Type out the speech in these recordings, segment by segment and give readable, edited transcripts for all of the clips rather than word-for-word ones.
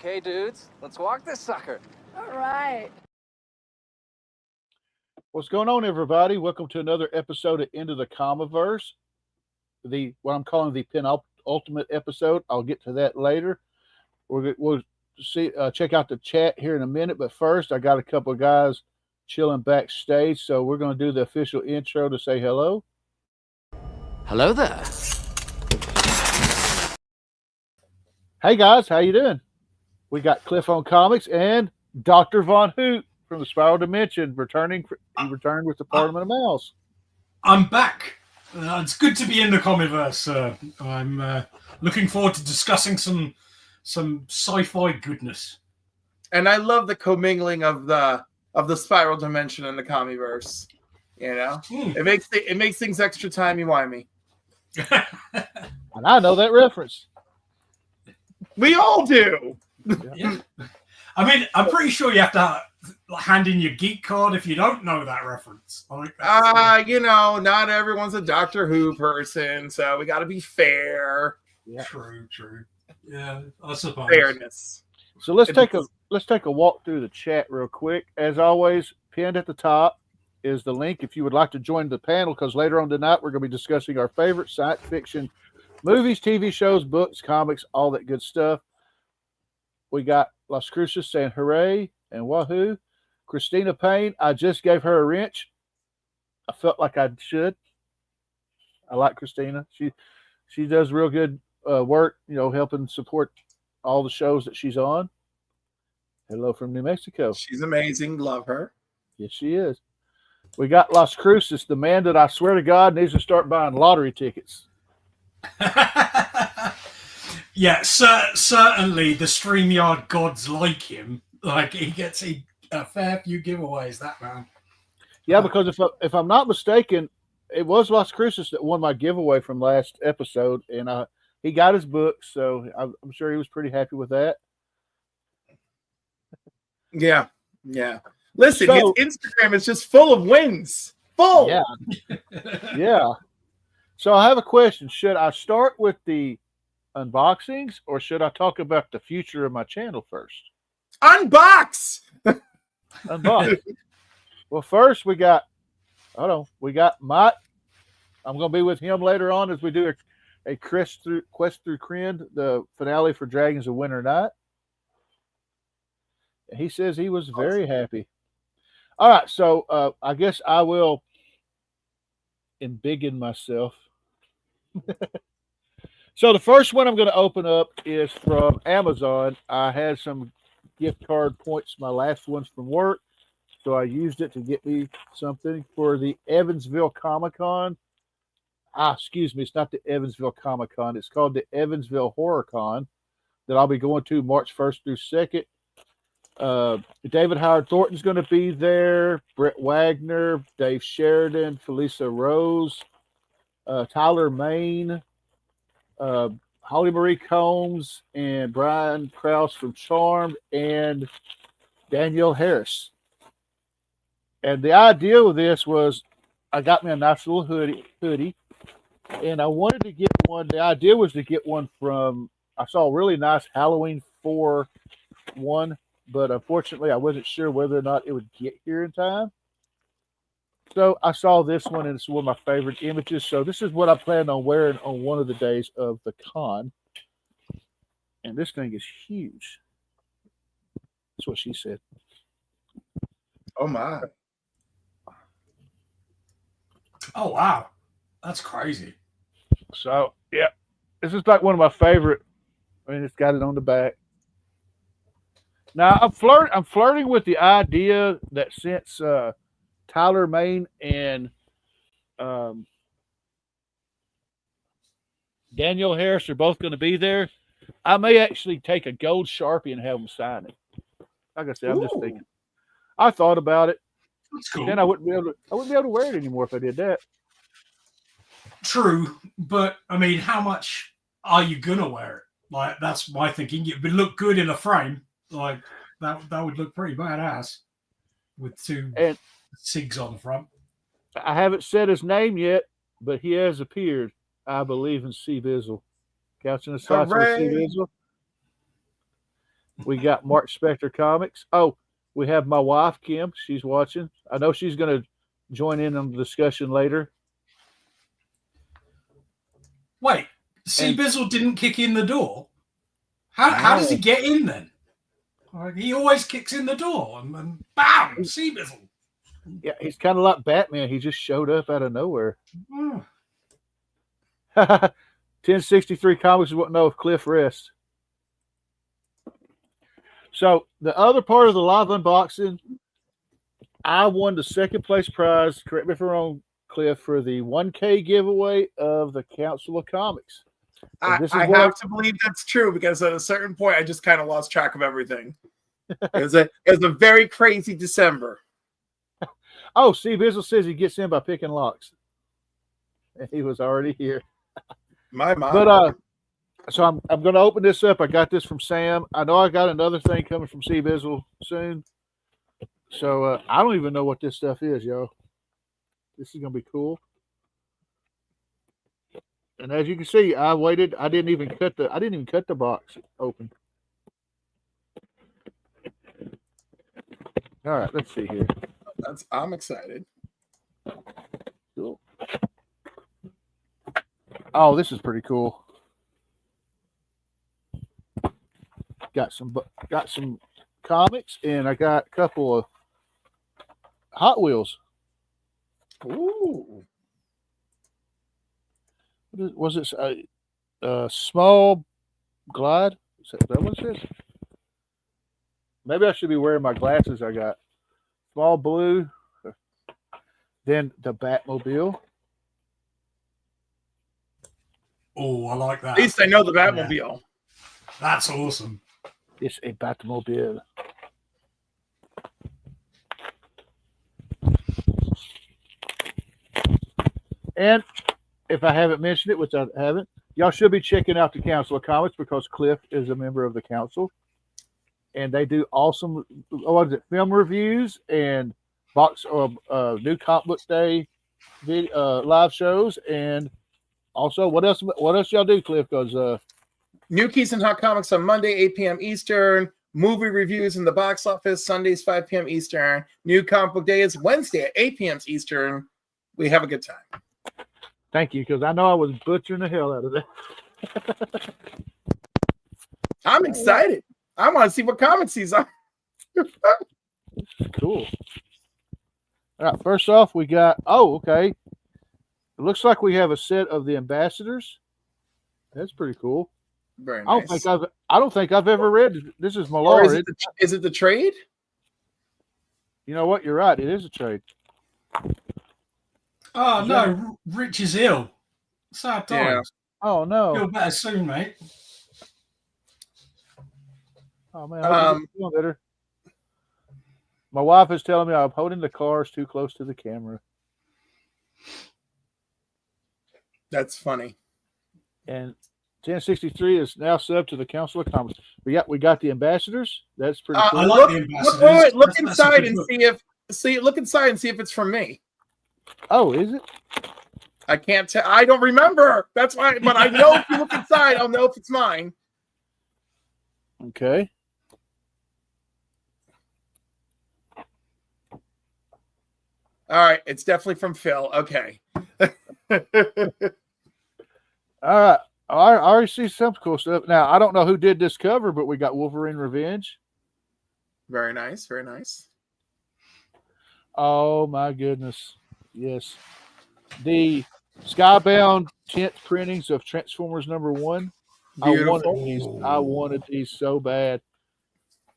Okay, dudes, let's walk this sucker. All right. What's going on, everybody? Welcome to another episode of Into the Comiverse, what I'm calling the penultimate episode. I'll get to that later. We'll see. Check out the chat here in a minute, but first, I got a couple of guys chilling backstage, so we're going to do the official intro to say hello. Hello there. Hey guys, how you doing? We got Cliff on Comics and Dr. Von Hoot from the Spiral Dimension returning. He returned with the Parliament of Mouse. I'm back. It's good to be in the Comiverse. I'm looking forward to discussing some sci-fi goodness. And I love the commingling of the Spiral Dimension and the Comiverse. You know, it makes things extra timey-wimey. And I know that reference. We all do. Yeah. I mean, I'm pretty sure you have to hand in your geek card if you don't know that reference. You know, not everyone's a Doctor Who person, so we got to be fair. Yeah. True. Yeah, I suppose. Fairness. So let's take a walk through the chat real quick. As always, pinned at the top is the link if you would like to join the panel, because later on tonight we're going to be discussing our favorite science fiction movies, TV shows, books, comics, all that good stuff. We got Las Cruces saying hooray and wahoo. Christina Payne, I just gave her a wrench. I felt like I should. I like Christina. She does real good work, you know, helping support all the shows that she's on. Hello from New Mexico. She's amazing. Love her. Yes, she is. We got Las Cruces, the man that I swear to God needs to start buying lottery tickets. Yeah, certainly the StreamYard gods like him. Like, he gets a fair few giveaways, that man. Yeah, because if I'm not mistaken, it was Las Cruces that won my giveaway from last episode, and he got his book, so I'm sure he was pretty happy with that. Yeah. Listen, his Instagram is just full of wins. Full. Yeah. Yeah. So I have a question. Should I start with the unboxings, or should I talk about the future of my channel first? Unbox. Unbox. Well, first we got Mike. I'm going to be with him later on as we do a quest through Kryn, the finale for Dragons of Winter Night. And he says he was very happy. All right, so I guess I will embiggen myself. So the first one I'm going to open up is from Amazon. I had some gift card points, my last ones from work, so I used it to get me something for the Evansville Comic-Con. Excuse me, it's not the Evansville Comic-Con. It's called the Evansville Horror Con that I'll be going to March 1st through 2nd. David Howard Thornton's going to be there. Brett Wagner, Dave Sheridan, Felisa Rose, Tyler Main, Holly Marie Combs, and Brian Krause from Charmed, and Danielle Harris. And the idea with this was I got me a nice little hoodie, and I wanted to get one. The idea was to get one from, I saw a really nice Halloween 4 one, but unfortunately I wasn't sure whether or not it would get here in time. So I saw this one, and it's one of my favorite images. So this is what I plan on wearing on one of the days of the con. And this thing is huge. That's what she said. Oh, my. Oh, wow. That's crazy. So, yeah. This is like one of my favorite. I mean, it's got it on the back. Now, I'm flirting with the idea that since Tyler Main and Danielle Harris are both going to be there, I may actually take a gold Sharpie and have them sign it. Like I said, I'm just thinking. I thought about it. That's cool. Then I wouldn't be able to wear it anymore if I did that. True, but I mean, how much are you gonna wear it? Like, that's my thinking. It would look good in a frame. Like, that would look pretty badass with two SIGs on the front. I haven't said his name yet, but he has appeared. I believe in C. Bizzle. Couching the sauce with C. Bizzle. We got Mark Spector Comics. Oh, we have my wife, Kim. She's watching. I know she's going to join in on the discussion later. Wait, C. Bizzle didn't kick in the door? How does he get in then? Like, he always kicks in the door and bam, C. Bizzle. Yeah, he's kind of like Batman. He just showed up out of nowhere. 1063 Comics wouldn't know if Cliff rests. So the other part of the live unboxing, I won the second place prize, correct me if I'm wrong, Cliff, for the 1K giveaway of the Council of Comics. I have to believe that's true because at a certain point, I just kind of lost track of everything. It was a very crazy December. Oh, see, Bizzle says he gets in by picking locks. And he was already here. My mom. But so I'm going to open this up. I got this from Sam. I know I got another thing coming from C. Bizzle soon. So I don't even know what this stuff is, y'all. This is going to be cool. And as you can see, I waited. I didn't even cut the box open. All right, let's see here. I'm excited. Cool. Oh, this is pretty cool. Got some comics, and I got a couple of Hot Wheels. Ooh. Was it a small glide? Is that what it is? Maybe I should be wearing my glasses. I got small blue. Then the Batmobile. Oh, I like that. At least I know the Batmobile. Yeah. That's awesome. It's a Batmobile. And if I haven't mentioned it, which I haven't, y'all should be checking out the Council of Comics because Cliff is a member of the council. And they do awesome, film reviews and new comic book day live shows. And also, what else y'all do, Cliff? Because New Keys and Hot Comics on Monday, 8 p.m. Eastern. Movie reviews in the box office, Sundays, 5 p.m. Eastern. New Comic Book Day is Wednesday at 8 p.m. Eastern. We have a good time. Thank you, because I know I was butchering the hell out of that. I'm excited. I want to see what comics he's on. Cool. All right, first off, we got, okay. It looks like we have a set of the ambassadors. That's pretty cool. Very nice. I don't think I've ever read. This is Malari. Is it the trade? You know what? You're right. It is a trade. Oh no, Rich is ill. Sad times. Yeah. Oh no. Feel better soon, mate. Oh man, I'm feeling better. My wife is telling me I'm holding the cars too close to the camera. That's funny. And 1063 is now sub to the Council of Comics. We got the ambassadors. That's pretty cool. I like the ambassadors. Look inside and look inside and see if it's from me. Oh, is it? I can't tell. I don't remember. That's why. But I know if you look inside, I'll know if it's mine. Okay. All right, it's definitely from Phil. Okay. All right. I already see some cool stuff. Now, I don't know who did this cover, but we got Wolverine Revenge. Very nice. Very nice. Oh, my goodness. Yes. The Skybound 10th printings of Transformers #1. Beautiful. I wanted these so bad.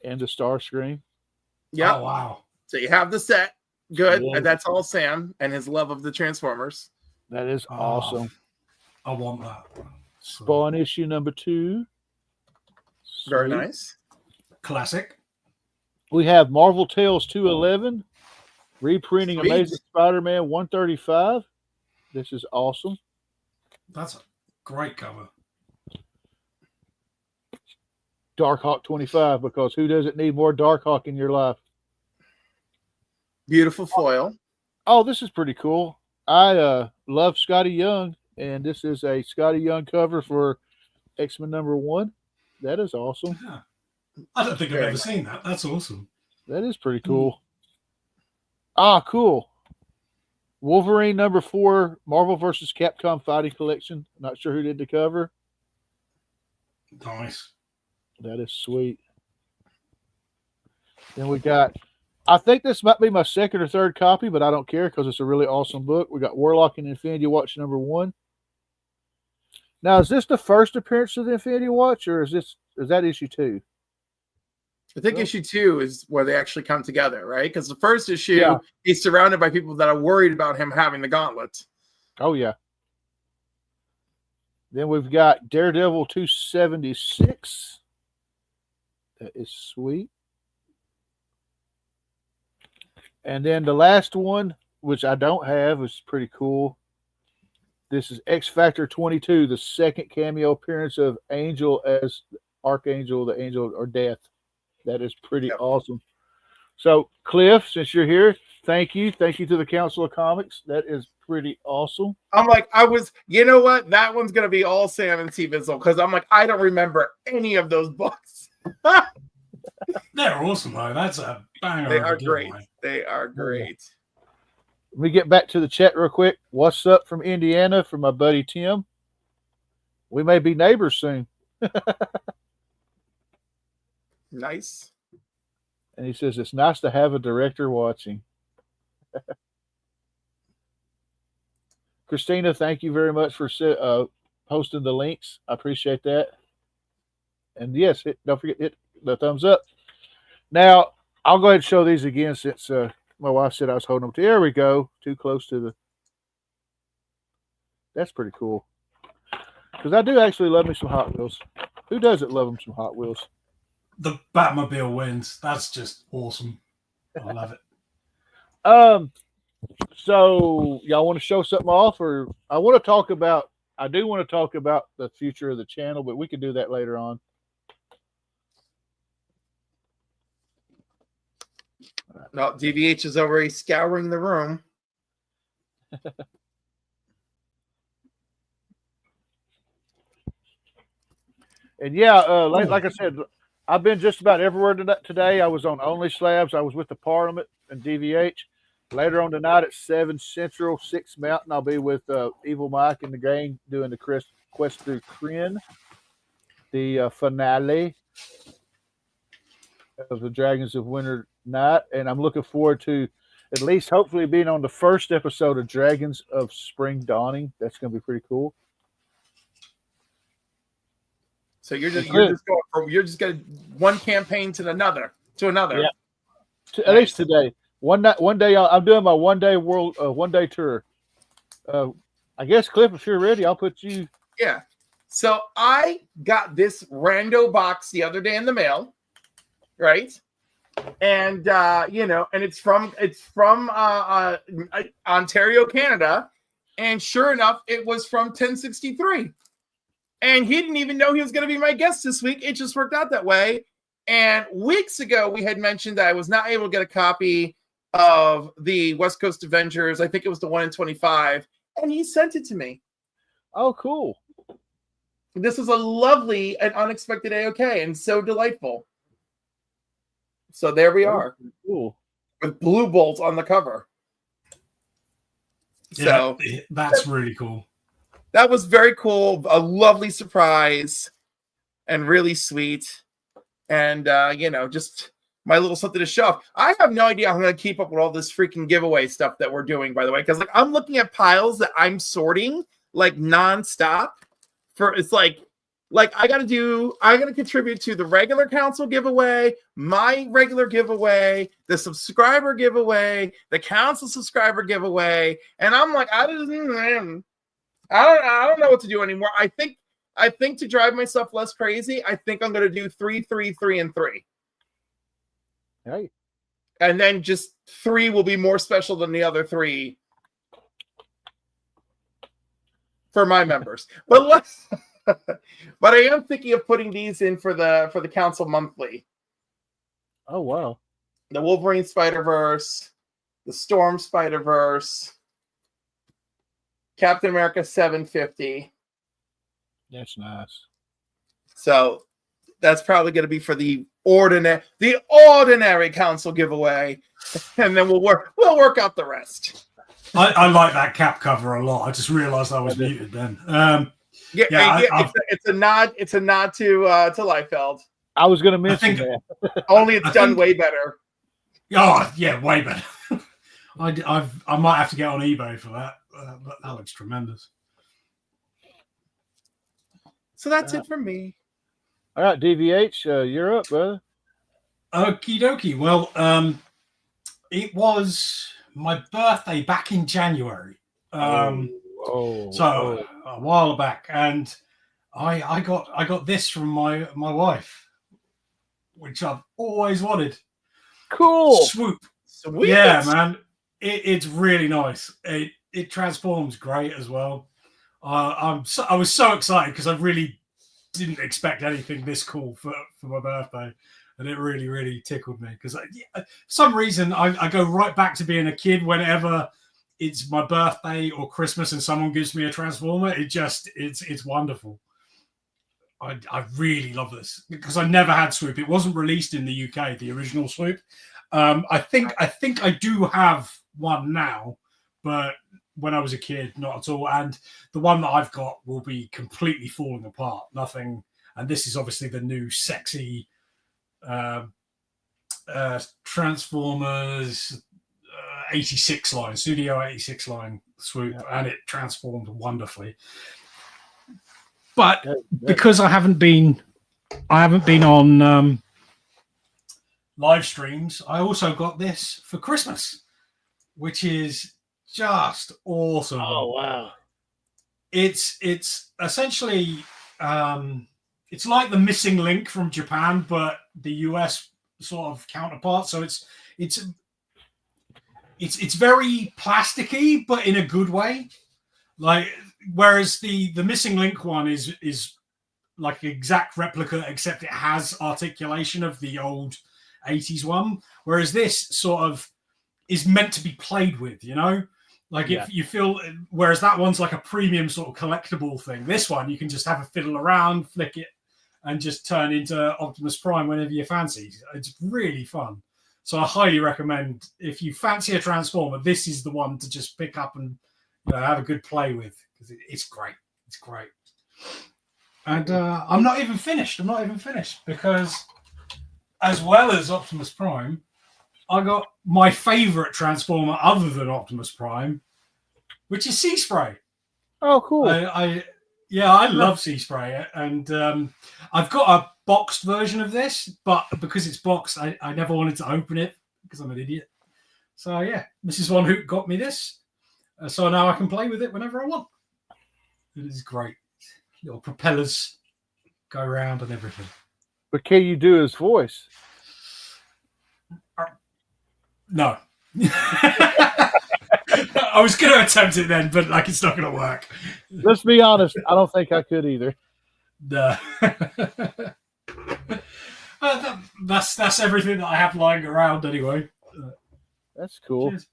And the Starscream. Yeah. Oh, wow. So you have the set. Good. Yeah. And that's all Sam and his love of the Transformers. That is awesome. I want that. Spawn issue #2. Very Sweet. nice. Classic. We have Marvel Tales 211. Reprinting Sweet. Amazing Spider-Man 135. This is awesome. That's a great cover. Darkhawk 25, because who doesn't need more Darkhawk in your life? Beautiful foil. Oh, this is pretty cool. I love Scotty Young, and this is a Scotty Young cover for X-Men #1. That is awesome. Yeah. I don't think I've Very ever nice. seen that. That's awesome. That is pretty cool. Ah, cool. Wolverine #4, Marvel vs. Capcom Fighting Collection. Not sure who did the cover. Nice. That is sweet. Then we got, I think this might be my second or third copy, but I don't care because it's a really awesome book. We got Warlock and Infinity Watch #1. Now, is this the first appearance of the Infinity Watch, or is that issue 2? I think issue 2 is where they actually come together, right? Because the first issue, Yeah. he's surrounded by people that are worried about him having the gauntlet. Oh, yeah. Then we've got Daredevil 276. That is sweet. And then the last one, which I don't have, is pretty cool. This is X Factor 22, the second cameo appearance of Angel as Archangel, the Angel or Death. That is pretty awesome. So, Cliff, since you're here, thank you. Thank you to the Council of Comics. That is pretty awesome. I'm like, you know what? That one's going to be all Sam and T Bizzle because I'm like, I don't remember any of those books. They're awesome, though. That's a banger. They of a are great. giveaway. They are great. Let me get back to the chat real quick. What's up from Indiana from my buddy Tim? We may be neighbors soon. Nice. And he says, it's nice to have a director watching. Christina, thank you very much for posting the links. I appreciate that. And yes, don't forget, hit the thumbs up. Now, I'll go ahead and show these again since my wife said I was holding them. There we go. Too close to the... That's pretty cool. Because I do actually love me some Hot Wheels. Who doesn't love them some Hot Wheels? The Batmobile wins. That's just awesome. I love it. So y'all want to show something off, or I do want to talk about the future of the channel, but we can do that later on. No, DVH is already scouring the room. And yeah, like I said, I've been just about everywhere today. I was on Only Slabs. I was with the Parliament and DVH. Later on tonight at 7 Central, 6 Mountain, I'll be with Evil Mike and the gang doing the quest through Kryn, the finale of the Dragons of Winter Night. And I'm looking forward to at least hopefully being on the first episode of Dragons of Spring Dawning. That's going to be pretty cool. So you're just going one campaign to another. Yeah. At least today. One day, I'm doing my one day tour. I guess Cliff, if you're ready, I'll put you. Yeah. So I got this rando box the other day in the mail, right? And and it's from Ontario, Canada, and sure enough, it was from 1063. And he didn't even know he was going to be my guest this week. It just worked out that way. And weeks ago, we had mentioned that I was not able to get a copy of the West Coast Avengers. I think it was the 1 in 25. And he sent it to me. Oh, cool. This is a lovely and unexpected AOK and so delightful. So there we are. Cool. With Blue Bolt on the cover. So yeah, that's really cool. That was very cool. A lovely surprise and really sweet. And, just my little something to show off. I have no idea how I'm going to keep up with all this freaking giveaway stuff that we're doing, by the way, because I'm looking at piles that I'm sorting like nonstop it's like I got to contribute to the regular council giveaway, my regular giveaway, the subscriber giveaway, the council subscriber giveaway. And I'm like, I don't know what to do anymore. I think to drive myself less crazy, I think I'm going to do 3, 3, 3, and 3. Hey. And then just 3 will be more special than the other 3 for my members. But but I am thinking of putting these in for the council monthly. Oh wow. The Wolverine Spider-Verse, the Storm Spider-Verse, Captain America 750. That's nice. So That's probably going to be for the ordinary console giveaway, and then we'll work out the rest. I like that cap cover a lot. I just realised I was muted then. It's a nod. It's a nod to Liefeld. I was going to mention that. Only it's done way better. Oh yeah, way better. I might have to get on eBay for that. That looks tremendous. So that's it from me. All right, DVH, you're up, brother. Okie dokie. Well, it was my birthday back in January. A while back, and I got this from my wife, which I've always wanted. Cool. Swoop. Sweet. Yeah, man. It's really nice. It transforms great as well. I was so excited because I really didn't expect anything this cool for my birthday, and it really, really tickled me because for some reason I go right back to being a kid whenever it's my birthday or Christmas and someone gives me a Transformer. It's wonderful. I really love this because I never had Swoop. It wasn't released in the UK, the original Swoop. I think I do have one now, but when I was a kid, not at all. And the one that I've got will be completely falling apart. Nothing. And this is obviously the new sexy Transformers 86 line, Studio 86 line Swoop, and it transformed wonderfully. But because I haven't been on live streams, I also got this for Christmas, which is just awesome. Oh wow! It's essentially it's like the Missing Link from Japan, but the US sort of counterpart. So it's very plasticky, but in a good way. Like whereas the Missing Link one is like an exact replica, except it has articulation of the old 80s one. Whereas this sort of is meant to be played with, you know? Like if you feel, whereas that one's like a premium sort of collectible thing. This one, you can just have a fiddle around, flick it, and just turn into Optimus Prime whenever you fancy. It's really fun. So I highly recommend, if you fancy a Transformer, this is the one to just pick up and have a good play with, because it's great. It's great. And I'm not even finished, because as well as Optimus Prime, I got my favorite Transformer other than Optimus Prime, which is Sea Spray. Oh, cool. I love Sea Spray, and I've got a boxed version of this, but because it's boxed, I never wanted to open it because I'm an idiot. So yeah, Mrs. Von Hoot got me this, so now I can play with it whenever I want. It is great. Little propellers go around and everything. But can you do his voice? No. I was going to attempt it then, but it's not going to work. Let's be honest. I don't think I could either. No. That's everything that I have lying around anyway. That's cool. Cheers.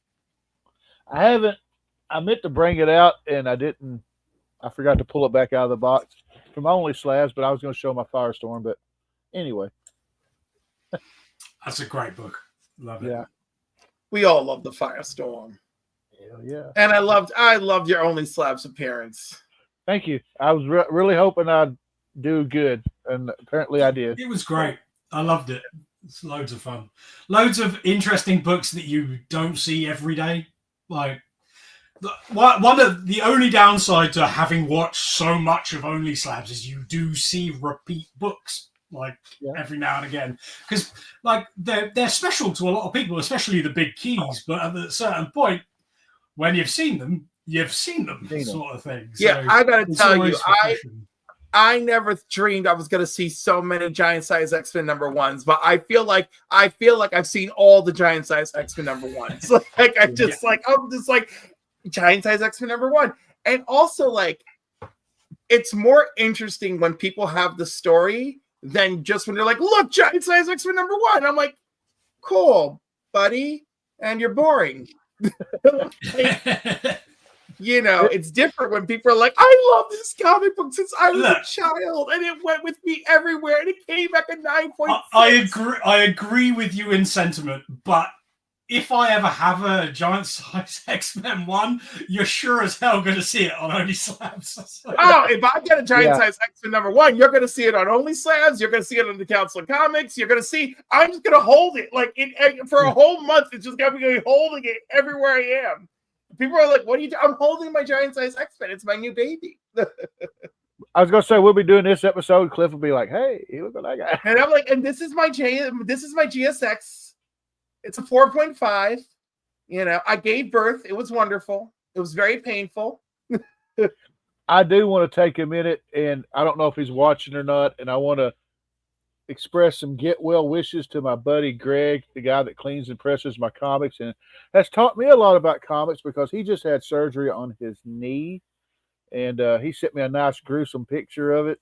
I meant to bring it out and I didn't. I forgot to pull it back out of the box from Only Slabs, but I was going to show my Firestorm. But anyway. That's a great book. Love it. Yeah. We all love the Firestorm. Hell yeah. And I loved your Only Slabs appearance. Thank you. I was really hoping I'd do good, and apparently I did. It was great. I loved it. It's loads of fun. Loads of interesting books that you don't see every day. Like, one of the only downside to having watched so much of Only Slabs is you do see repeat books every now and again, because they're special to a lot of people, especially the big keys. But at a certain point, when you've seen them, sort of thing. Yeah, so I gotta tell you, refreshing. I never dreamed I was gonna see so many giant size X-Men #1s, but I feel like I've seen all the giant size X-Men #1s. I'm just giant size X-Men #1, and also it's more interesting when people have the story than just when they're like, look, giant size X-Men #1. I'm like, cool, buddy, and you're boring. it's different when people are like, I love this comic book since I was a child, and it went with me everywhere, and it came back at 9.6. I agree with you in sentiment, but if I ever have a giant size X-Men 1, you're sure as hell going to see it on Only Slabs. Oh, if I get a giant size X-Men number 1, you're going to see it on Only Slabs. You're going to see it on the Council of Comics. You're going to see. I'm just going to hold it for a whole month. It's just going to be holding it everywhere I am. People are like, "What are you doing?" I'm holding my giant size X-Men. It's my new baby. I was going to say we'll be doing this episode. Cliff will be like, "Hey, look at that guy," and I'm like, "And this is my GSX. It's a 4.5. I gave birth. It was wonderful. It was very painful." I do want to take a minute, and I don't know if he's watching or not, and I want to express some get well wishes to my buddy Greg, the guy that cleans and presses my comics, and has taught me a lot about comics because he just had surgery on his knee, and he sent me a nice gruesome picture of it.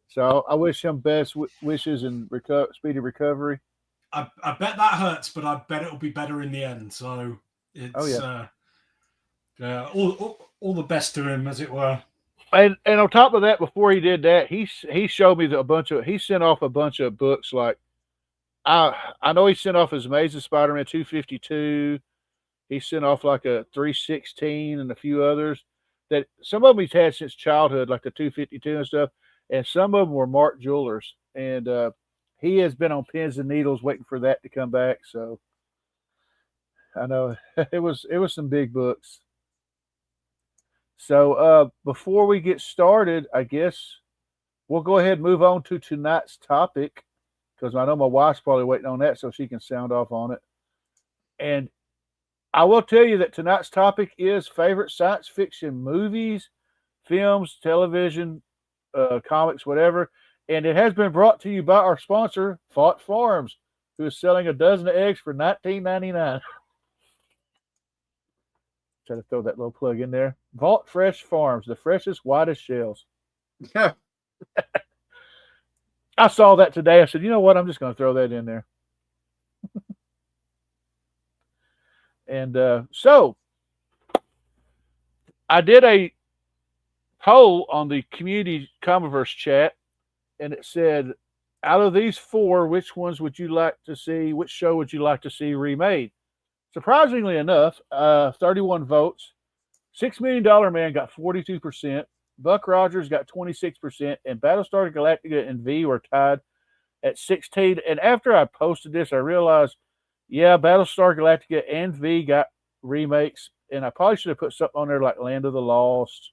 So I wish him best wishes and speedy recovery. I bet that hurts, but I bet it'll be better in the end. So it's all the best to him, as it were. And on top of that, before he did that, he showed me he sent off a bunch of books. Like I know he sent off his Amazing Spider-Man 252. He sent off like a 316 and a few others that some of them he's had since childhood, like the 252 and stuff. And some of them were Mark Jewelers. And he has been on pins and needles waiting for that to come back. So I know it was some big books. So before we get started, I guess we'll go ahead and move on to tonight's topic because I know my wife's probably waiting on that so she can sound off on it. And I will tell you that tonight's topic is favorite science fiction movies, films, television, comics, whatever. And it has been brought to you by our sponsor, Fought Farms, who is selling a dozen of eggs for $19.99. Try to throw that little plug in there. Vault Fresh Farms, the freshest, whitest shells. I saw that today. I said, you know what? I'm just going to throw that in there. And so I did a poll on the community Comiverse chat, and it said, out of these 4, which ones would you like to see? Which show would you like to see remade? Surprisingly enough, 31 votes. $6 Million Man got 42%. Buck Rogers got 26%. And Battlestar Galactica and V were tied at 16%. And after I posted this, I realized, Battlestar Galactica and V got remakes. And I probably should have put something on there like Land of the Lost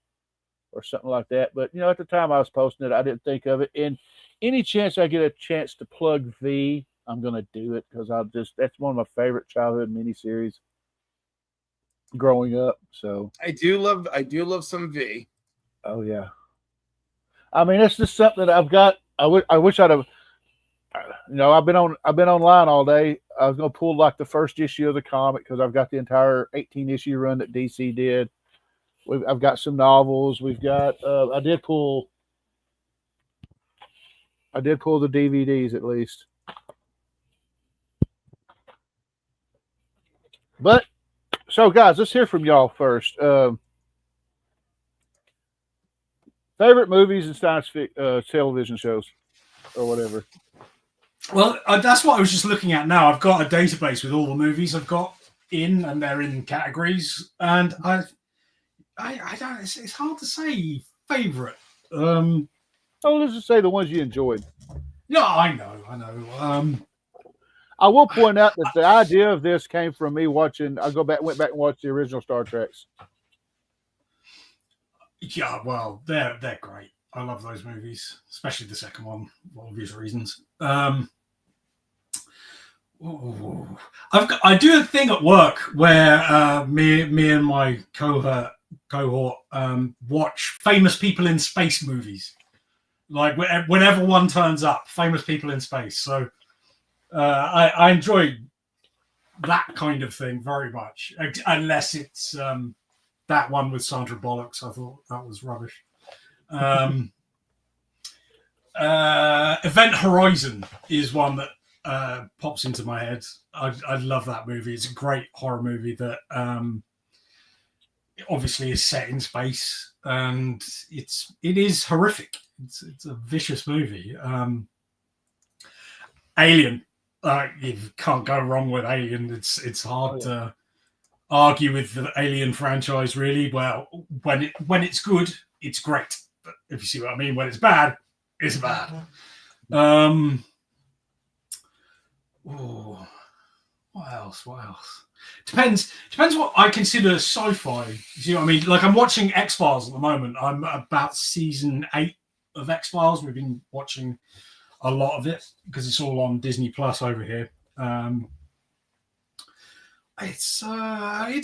or something like that. But, at the time I was posting it, I didn't think of it. And any chance I get a chance to plug V, I'm going to do it because that's one of my favorite childhood miniseries growing up. So I do love some V. Oh yeah. I mean, it's just something that I've got. I wish I'd have, I've been online all day. I was going to pull like the first issue of the comic because I've got the entire 18 issue run that DC did. I've got some novels. We've got, I did pull the DVDs at least. But so guys, let's hear from y'all first. Favorite movies and science fiction television shows or whatever. Well, that's what I was just looking at now. I've got a database with all the movies I've got in, and they're in categories. And I don't. It's hard to say favorite. Let's just say the ones you enjoyed. Yeah, I know. I will point out that the idea of this came from me watching. Went back and watched the original Star Treks. Yeah, well, they're great. I love those movies, especially the second one for obvious reasons. I do a thing at work where me and my cohort watch famous people in space movies. Like whenever one turns up, famous people in space. So I enjoy that kind of thing very much, unless it's that one with Sandra Bullock. I thought that was rubbish. Event Horizon is one that pops into my head. I love that movie. It's a great horror movie that obviously is set in space, and it is horrific. It's a vicious movie. Alien, you can't go wrong with Alien. It's hard to argue with the Alien franchise, really. Well, when it's good, it's great. But if you see what I mean, when it's bad, it's bad. What else? Depends what I consider sci-fi. You see what I mean? Like, I'm watching X-Files at the moment. I'm about season 8 of X-Files. We've been watching a lot of it because it's all on Disney Plus over here. It's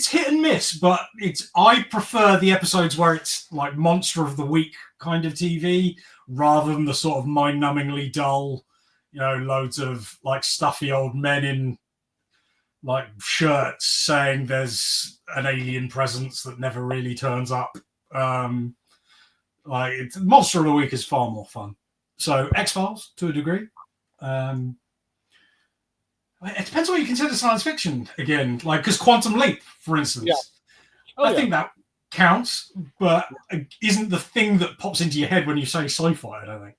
hit and miss, but I prefer the episodes where it's like Monster of the Week kind of TV rather than the sort of mind-numbingly dull, loads of like stuffy old men in like shirts saying there's an alien presence that never really turns up. Monster of the Week is far more fun. So X-Files to a degree. It depends what you consider science fiction again, like because Quantum Leap, for instance. Yeah. I think that counts, but isn't the thing that pops into your head when you say sci-fi, I don't think.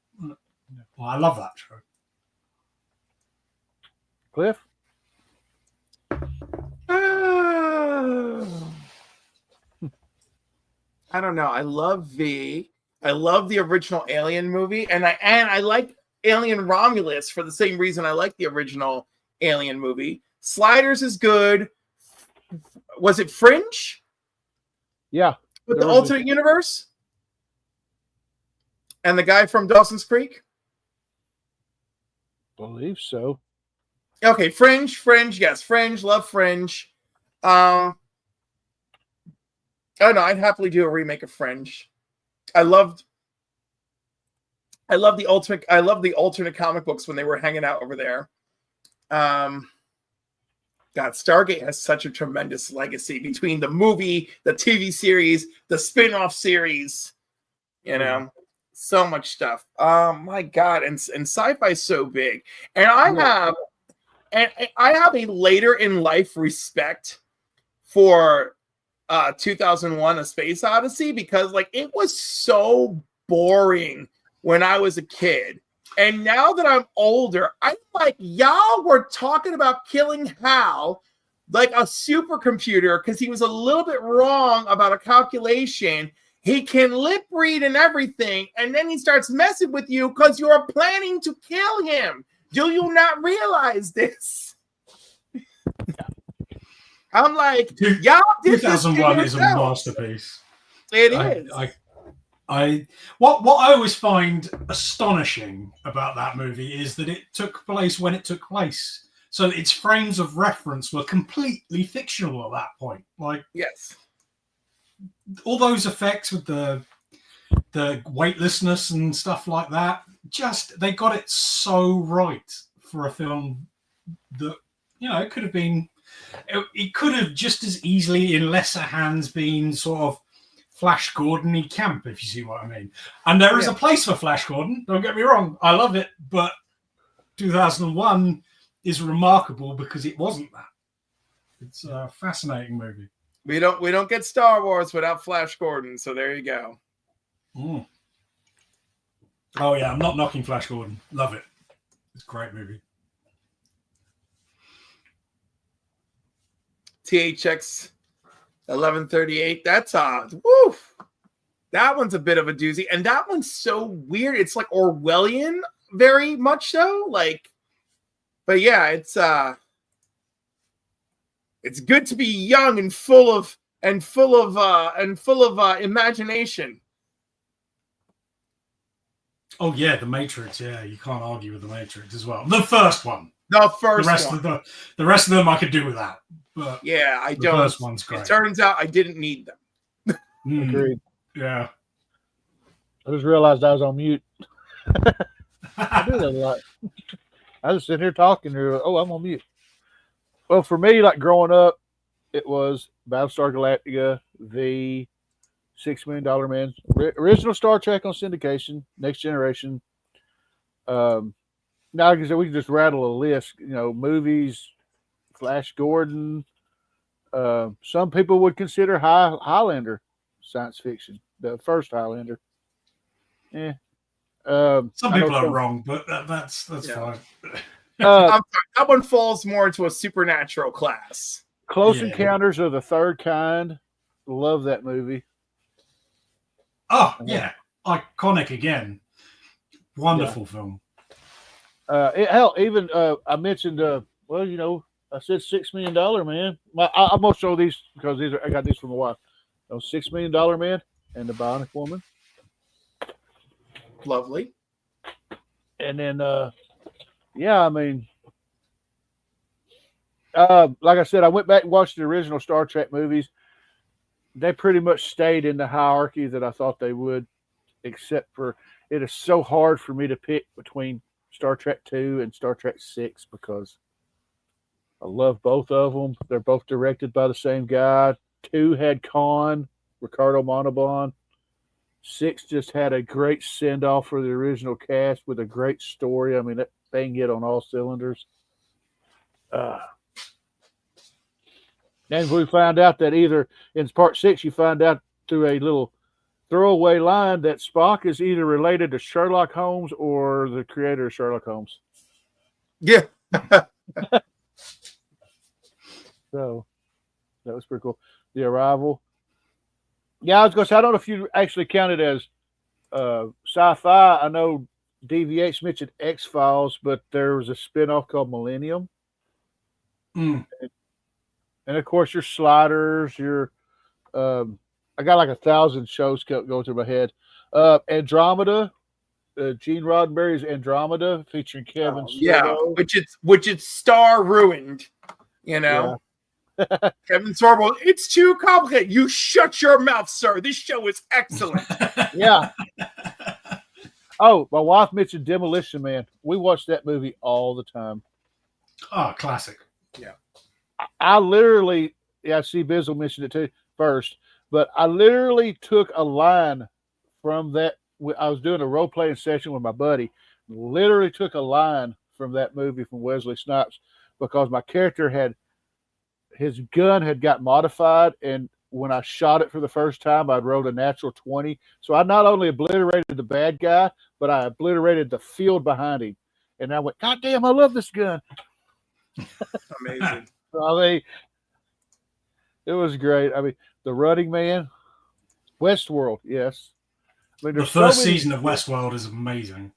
Well, I love that show. Cliff? I don't know. I love the original Alien movie, and I like Alien Romulus for the same reason I like the original Alien movie. Sliders is good. Was it Fringe? Yeah. With the alternate universe? And the guy from Dawson's Creek? Believe so. Okay, Fringe, yes, Fringe, love Fringe. Oh no, I'd happily do a remake of Fringe. I loved the alternate comic books when they were hanging out over there. God, Stargate has such a tremendous legacy between the movie, the TV series, the spin-off series, so much stuff. My God, and sci-fi is so big. And I have a later in life respect for 2001: A Space Odyssey because it was so boring when I was a kid. And now that I'm older, I'm like, y'all were talking about killing Hal like a supercomputer because he was a little bit wrong about a calculation. He can lip read and everything, and then he starts messing with you because you're planning to kill him. Do you not realize this? I'm like, y'all did 2001 is a masterpiece. It is. What I always find astonishing about that movie is that it took place when it took place. So its frames of reference were completely fictional at that point. Yes. All those effects with the weightlessness and stuff like that, they got it so right for a film that, it could have been, it could have just as easily in lesser hands been sort of Flash Gordon-y camp, if you see what I mean. And there is a place for Flash Gordon, don't get me wrong, I love it, but 2001 is remarkable because it wasn't that. It's a fascinating movie. We don't get Star Wars without Flash Gordon, so there you go. Oh yeah, I'm not knocking Flash Gordon. Love it. It's a great movie. THX 1138. That's woo. That one's a bit of a doozy, and that one's so weird. It's like Orwellian, very much so. But yeah, it's good to be young and full of imagination. Oh yeah, The Matrix. Yeah, you can't argue with The Matrix as well. The first one. The rest of them I could do with that. But yeah, I don't. The first one's great. It turns out I didn't need them. Agreed. Yeah. I just realized I was on mute. I do that a lot. I just sit here talking. Oh, I'm on mute. Well, for me, growing up, it was Battlestar Galactica, the $6 Million Man, original Star Trek on syndication, Next Generation. Now, we can just rattle a list. Movies, Flash Gordon, Some people would consider Highlander science fiction, the first Highlander. Some people are wrong, but that's fine. That one falls more into a supernatural class. Close Encounters of the Third Kind. Love that movie. Oh yeah, iconic again. Wonderful film. Even I mentioned. Well, you know, I said $6 Million Man. I'm gonna show these because I got these from my wife. $6 Million Man and the Bionic Woman. Lovely. And then, I mean, like I said, I went back and watched the original Star Trek movies. They pretty much stayed in the hierarchy that I thought they would, except for it is so hard for me to pick between Star Trek 2 and Star Trek 6 because I love both of them. They're both directed by the same guy. 2 had Ricardo Montalban. 6 just had a great send-off for the original cast with a great story. I mean, that thing hit on all cylinders. And we found out that either in part 6, you find out through a little throwaway line that Spock is either related to Sherlock Holmes or the creator of Sherlock Holmes. Yeah. So that was pretty cool. The Arrival. Yeah, I was going to say, I don't know if you actually count it as sci-fi. I know DVH mentioned X-Files, but there was a spinoff called Millennium. And of course, your Sliders, I got like 1,000 shows going through my head. Andromeda, Gene Roddenberry's Andromeda, featuring Kevin. Yeah, which its star ruined. You know, Kevin Sorbo. It's too complicated. You shut your mouth, sir. This show is excellent. Yeah. Oh, my wife mentioned Demolition Man. We watched that movie all the time. Oh, classic. Yeah. I literally, I see Bizzle mentioned it too first, but I literally took a line from that. I was doing a role playing session with my buddy. Literally took a line from that movie from Wesley Snipes because my character his gun had got modified, and when I shot it for the first time, I rolled a natural 20. So I not only obliterated the bad guy, but I obliterated the field behind him. And I went, God damn, I love this gun. Amazing. I mean, it was great. I mean, The Running Man, Westworld, yes. I mean, the first season of Westworld is amazing.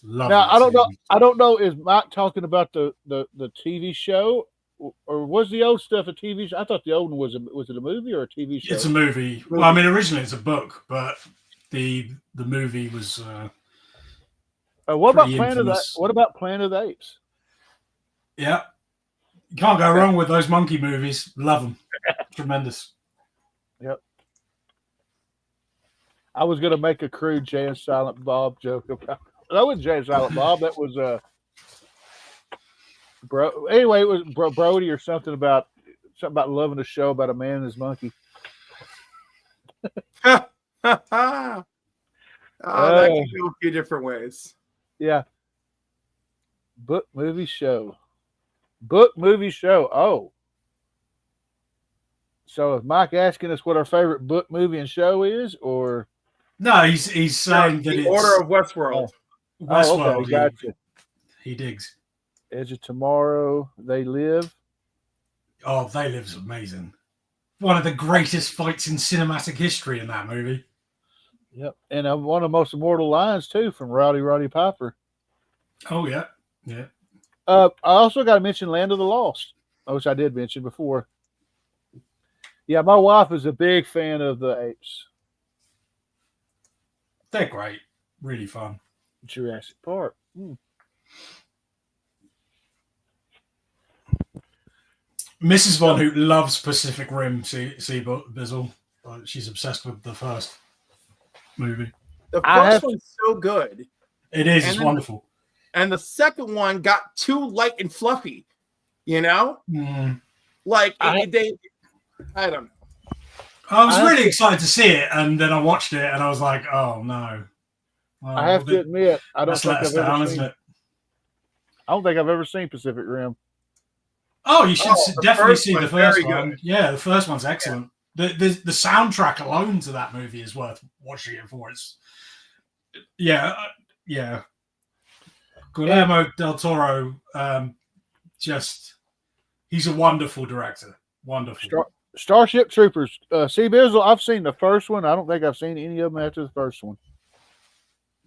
Love now, I don't season. know. I don't know. Is Mike talking about the TV show, or was the old stuff a TV show? I thought the old one was it a movie or a TV show? It's a movie. Well, I mean, originally it's a book, but the movie was. What about Planet of the Apes? Yeah. You can't go wrong with those monkey movies. Love them. Tremendous. Yep. I was going to make a crude Jay and Silent Bob joke about. That wasn't Jay and Silent Bob. That was bro. Anyway, it was Brody or something about loving a show about a man and his monkey. That can go a few different ways. Yeah. Book, movie, show. Oh. So is Mike asking us what our favorite book, movie, and show is, or? No, he's saying that the it's Order of Westworld. Westworld. Okay, gotcha. He digs. Edge of Tomorrow, They Live. Oh, They Live's amazing. One of the greatest fights in cinematic history in that movie. Yep, and one of the most immortal lines too from Roddy Piper. Oh yeah, yeah. I also got to mention Land of the Lost, which I did mention before. Yeah, my wife is a big fan of the apes. They're great. Really fun. Jurassic Park. Mrs. Von Hoot loves Pacific Rim, Bizzle. She's obsessed with the first movie. The first one's so good. It is. It's wonderful. And the second one got too light and fluffy, you know? Like, I don't know. I was really excited to see it, and then I watched it, and I was like, oh, no. I have to admit, I don't think I've ever seen it. I don't think I've ever seen Pacific Rim. Oh, you should definitely see the first very one. good. Yeah, the first one's excellent. The soundtrack alone to that movie is worth watching it for. It's yeah. Guillermo del Toro, he's a wonderful director. Wonderful. Starship Troopers. See, Bizzle, I've seen the first one. I don't think I've seen any of them after the first one.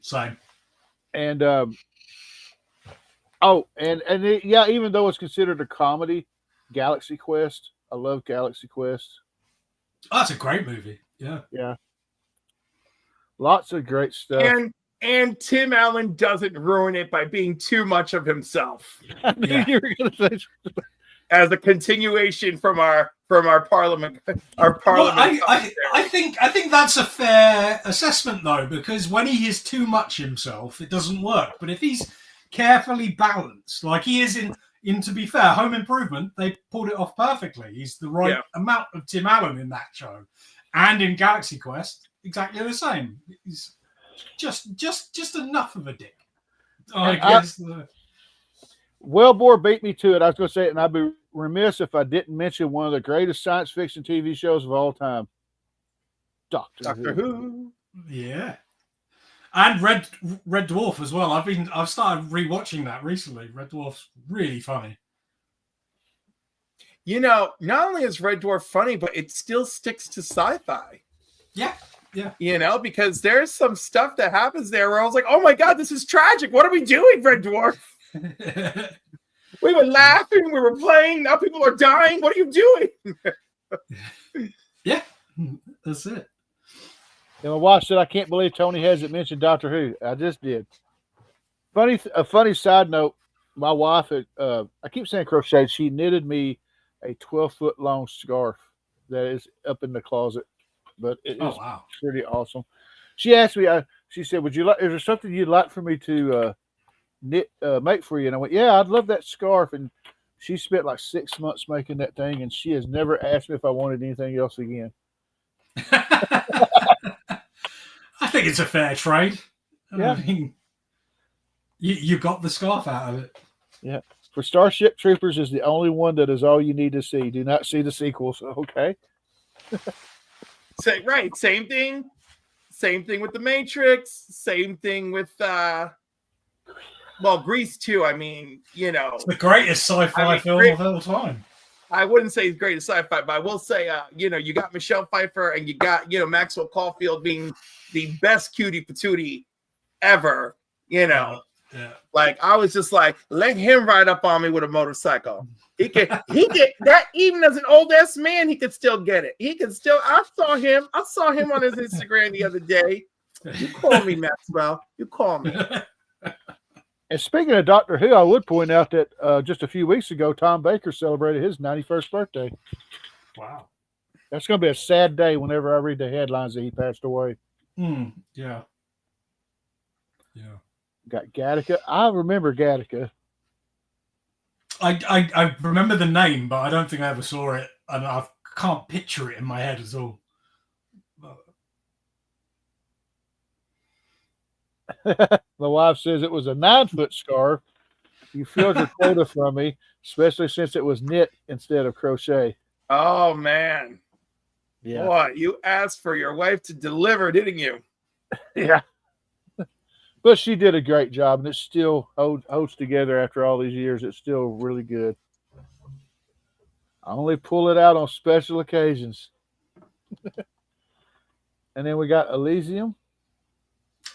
Same. And even though it's considered a comedy, Galaxy Quest. I love Galaxy Quest. Oh, that's a great movie. Yeah. Lots of great stuff. And Tim Allen doesn't ruin it by being too much of himself. I knew you were going to say as a continuation from our parliament. Well, I think that's a fair assessment though, because when he is too much himself, it doesn't work. But if he's carefully balanced, like he is in to be fair, Home Improvement, they pulled it off perfectly. He's the right amount of Tim Allen in that show, and in Galaxy Quest, exactly the same. He's just enough of a dick. I guess. Wellbore beat me to it. I was going to say it, and I'd be remiss if I didn't mention one of the greatest science fiction TV shows of all time, Doctor Who. Yeah, and Red Dwarf as well. I've started rewatching that recently. Red Dwarf's really funny. You know, not only is Red Dwarf funny, but it still sticks to sci-fi. Yeah. You know, because there's some stuff that happens there where I was like, oh my God, this is tragic. What are we doing, Red Dwarf? We were laughing, we were playing, now people are dying. What are you doing? Yeah, that's it. And my wife said, I can't believe Tony hasn't mentioned Doctor Who. I just did. A funny side note, my wife, I keep saying crochet, she knitted me a 12-foot long scarf that is up in the closet. But it is pretty awesome. She asked me, she said, is there something you'd like for me to make for you? And I went, yeah, I'd love that scarf. And she spent like 6 months making that thing, and she has never asked me if I wanted anything else again. I think it's a fair trade. Yeah. I mean, you got the scarf out of it. Yeah. For Starship Troopers is the only one that is all you need to see. Do not see the sequels. Okay. Right. Same thing. Same thing with The Matrix. Same thing with Grease too. I mean, you know, it's the greatest sci-fi film of all time. I wouldn't say it's greatest sci-fi, but I will say, you know, you got Michelle Pfeiffer and you got, you know, Maxwell Caulfield being the best cutie patootie ever. You know, like I was just like, let him ride up on me with a motorcycle. He get that. Even as an old ass man, he could still get it. He could still. I saw him on his Instagram the other day. You call me, Maxwell. You call me. And speaking of Doctor Who, I would point out that just a few weeks ago, Tom Baker celebrated his 91st birthday. Wow. That's going to be a sad day whenever I read the headlines that he passed away. Yeah. Got Gattaca. I remember Gattaca. I remember the name, but I don't think I ever saw it, and I can't picture it in my head at all. My wife says it was a 9-foot scarf. You filled your quota from me, especially since it was knit instead of crochet. Oh man, yeah. Boy, you asked for your wife to deliver, didn't you? Yeah. But she did a great job, and it still holds together after all these years. It's still really good. I only pull it out on special occasions. And then we got Elysium.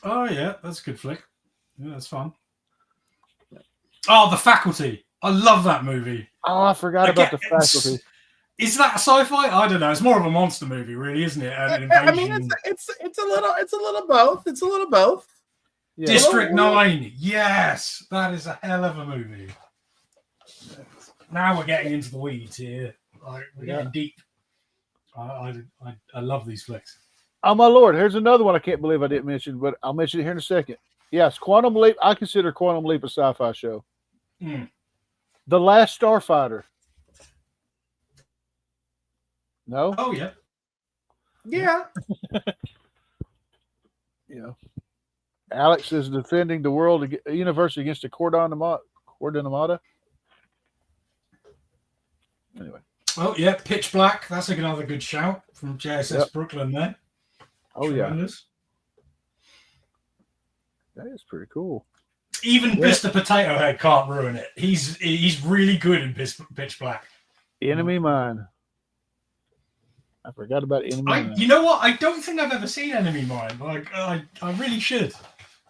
Oh, yeah, that's a good flick. Yeah, that's fun. Oh, The Faculty. I love that movie. Oh, I forgot about The Faculty. Is that a sci-fi? I don't know. It's more of a monster movie, really, isn't it? I mean, it's a little both. It's a little both. Yeah. District 9. Yes, that is a hell of a movie. Now we're getting into the weeds here. We're getting deep. I love these flicks. Oh, my Lord. Here's another one I can't believe I didn't mention, but I'll mention it here in a second. Yes, Quantum Leap. I consider Quantum Leap a sci-fi show. The Last Starfighter. No? Oh, yeah. Yeah. Yeah. Alex is defending the world universe against the Cordon Armada. Anyway. Oh yeah, Pitch Black. That's another good shout from JSS Brooklyn there. Oh Tremendous. Yeah, that is pretty cool. Even Mr. Potato Head can't ruin it. He's really good in Pitch Black. Enemy Mine. I forgot about Enemy Mine. You know what? I don't think I've ever seen Enemy Mine. Like I really should.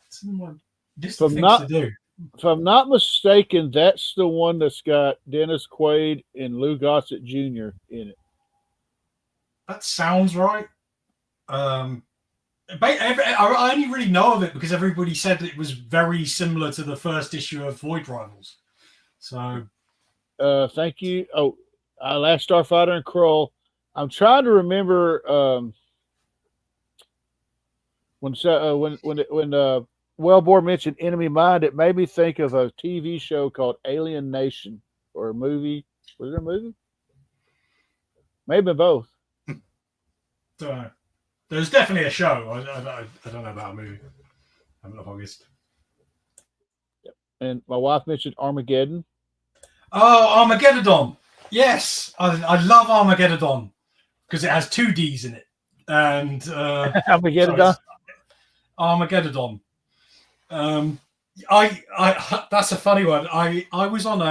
It's one of things to do. If I'm not mistaken, that's the one that's got Dennis Quaid and Lou Gossett Jr. in it. That sounds right. I only really know of it because everybody said it was very similar to the first issue of Void Rivals. So, thank you. Oh, Last Starfighter and Krull. I'm trying to remember when Wellbore mentioned Enemy Mine, it made me think of a TV show called Alien Nation, or a movie. Was it a movie? Maybe both. So, there's definitely a show. I don't know about a movie. I'm not August. Yep. And my wife mentioned Armageddon. Oh, Armageddon. Yes. I love Armageddon because it has 2 D's in it. And Armageddon. Armageddon. I that's a funny one. I was on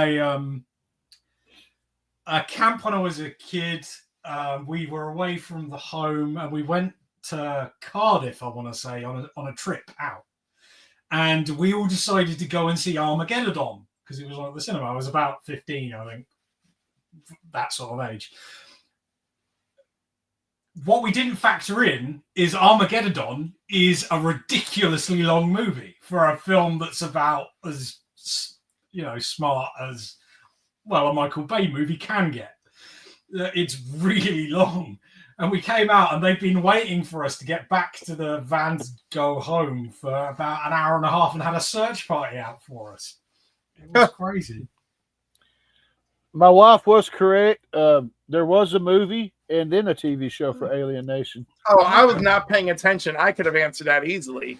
a camp when I was a kid. We were away from the home and we went to Cardiff, I want to say, on a trip out. And we all decided to go and see Armageddon because it was on at the cinema. I was about 15, I think, that sort of age. What we didn't factor in is Armageddon is a ridiculously long movie for a film that's about as, smart as, a Michael Bay movie can get. It's really long. And we came out and they'd been waiting for us to get back to the van to go home for about an hour and a half and had a search party out for us. It was crazy. My wife was correct. There was a movie and then a TV show for Alien Nation. Oh, I was not paying attention. I could have answered that easily.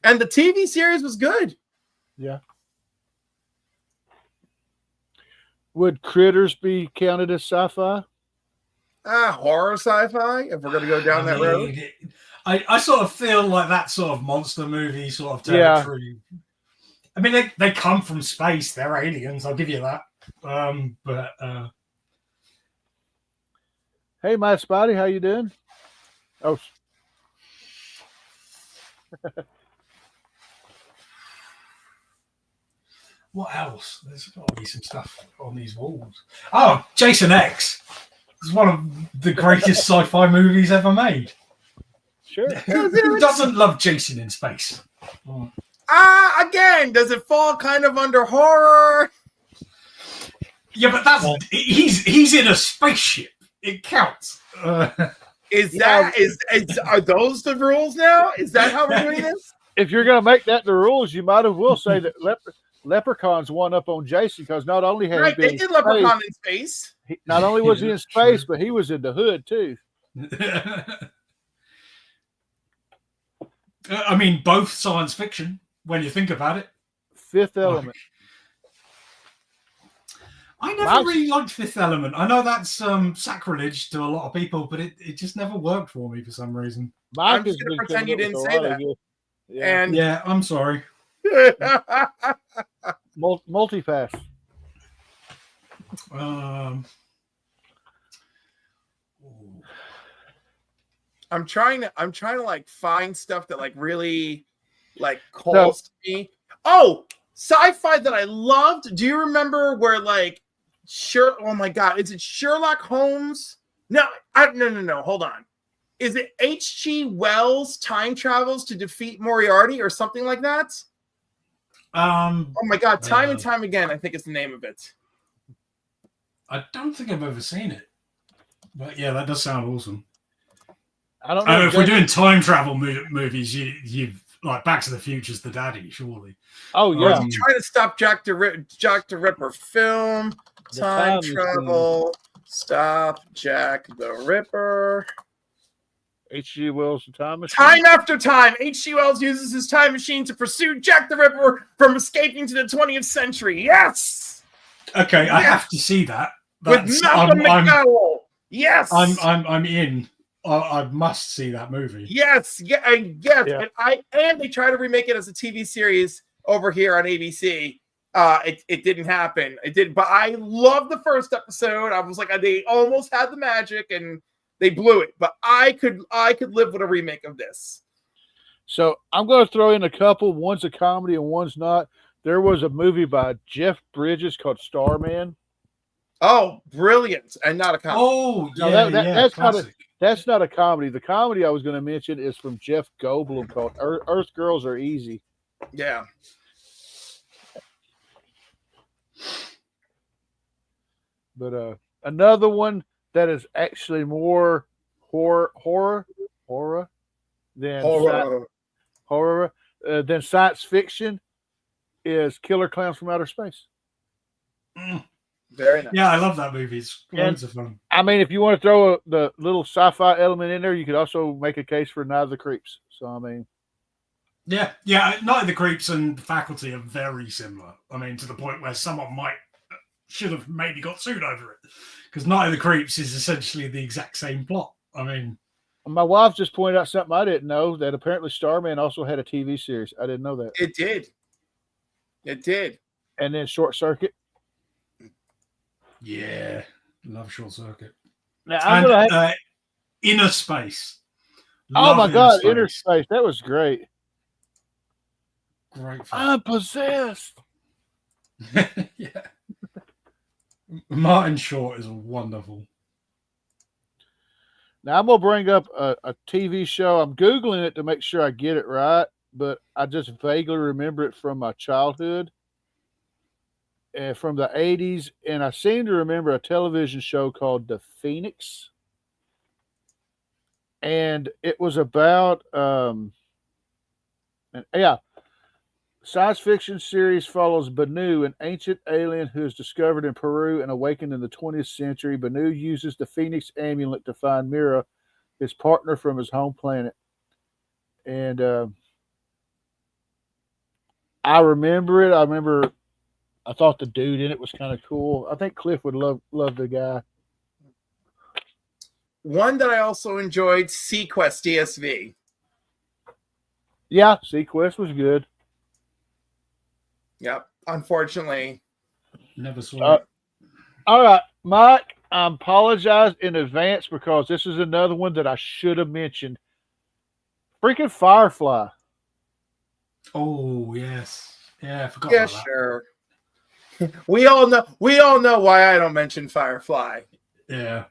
And the TV series was good. Yeah. Would Critters be counted as sci-fi? Horror sci-fi, if we're going to go down that road. I sort of feel like that sort of monster movie sort of territory. Yeah. I mean, they come from space. They're aliens. I'll give you that. Hey, my Spotty, how you doing? Oh. What else? There's got to be some stuff on these walls. Oh, Jason X. It's one of the greatest sci-fi movies ever made. Sure. Who doesn't love Jason in space? Again, does it fall kind of under horror? Yeah, but he's in a spaceship. It counts. Are those the rules now? Is that how we're doing this? If you're going to make that the rules, you might as well say that Leprechaun's one up on Jason because not only had he been they did Leprechaun in space. Not only was he in space, but he was in the hood too. I mean, both science fiction when you think about it. Fifth Element. I never really liked Fifth Element. I know that's sacrilege to a lot of people, but it just never worked for me for some reason. I'm just going to pretend you didn't say that. Yeah. And yeah, I'm sorry. Multipass. I'm trying to like find stuff that like really like calls to me. Oh, sci-fi that I loved. Do you remember where like oh my god, is it Sherlock Holmes? No. Hold on. Is it H.G. Wells time travels to defeat Moriarty or something like that? Oh my god, Time and Time Again, I think it's the name of it. I don't think I've ever seen it. But yeah, that does sound awesome. I don't know. If we're doing time travel movies, you've like Back to the Future's the daddy, surely. Oh yeah. Trying to stop Jack the Ripper film. Time travel. Stop Jack the Ripper. H.G. Wells' time machine. Time after time, H.G. Wells uses his time machine to pursue Jack the Ripper from escaping to the 20th century. Yes! Okay, I have to see that. With Malcolm McDowell. Yes, I'm in. I must see that movie. Yes, Yeah. And they try to remake it as a TV series over here on ABC. It didn't happen. It did, but I love the first episode. I was like, they almost had the magic and they blew it. But I could live with a remake of this. So I'm going to throw in a couple. One's a comedy and one's not. There was a movie by Jeff Bridges called Starman. Oh, brilliant! And not a comedy. Oh, No, yeah, that's not a comedy. The comedy I was going to mention is from Jeff Goldblum called Earth Girls Are Easy. Yeah. But another one that is actually more horror than than science fiction is Killer Clowns from Outer Space. Very nice. Yeah, I love that movie. It's loads of fun. I mean, if you want to throw the little sci-fi element in there, you could also make a case for Night of the Creeps. So, I mean... Yeah. Night of the Creeps and The Faculty are very similar. I mean, to the point where someone should have maybe got sued over it. Because Night of the Creeps is essentially the exact same plot. I mean... My wife just pointed out something I didn't know, that apparently Starman also had a TV series. I didn't know that. It did. And then Short Circuit. Yeah, love Short Circuit. Now Inner Space. Oh my God, Inner Space. That was great. Great. I'm possessed. Yeah. Martin Short is wonderful. Now I'm gonna bring up a TV show. I'm Googling it to make sure I get it right, but I just vaguely remember it from my childhood. From the 80s, and I seem to remember a television show called The Phoenix, and it was about science fiction series follows Banu, an ancient alien who is discovered in Peru and awakened in the 20th century. Banu uses the Phoenix amulet to find Mira, his partner from his home planet, and I remember it. I thought the dude in it was kind of cool. I think Cliff would love the guy. One that I also enjoyed, Sequest DSV. Yeah, Sequest was good. Yep. Unfortunately. Never saw it. All right, Mike, I apologize in advance because this is another one that I should have mentioned. Freaking Firefly. Oh, yes. Yeah, I forgot about that. Yeah, sure. We all know why I don't mention Firefly. Yeah.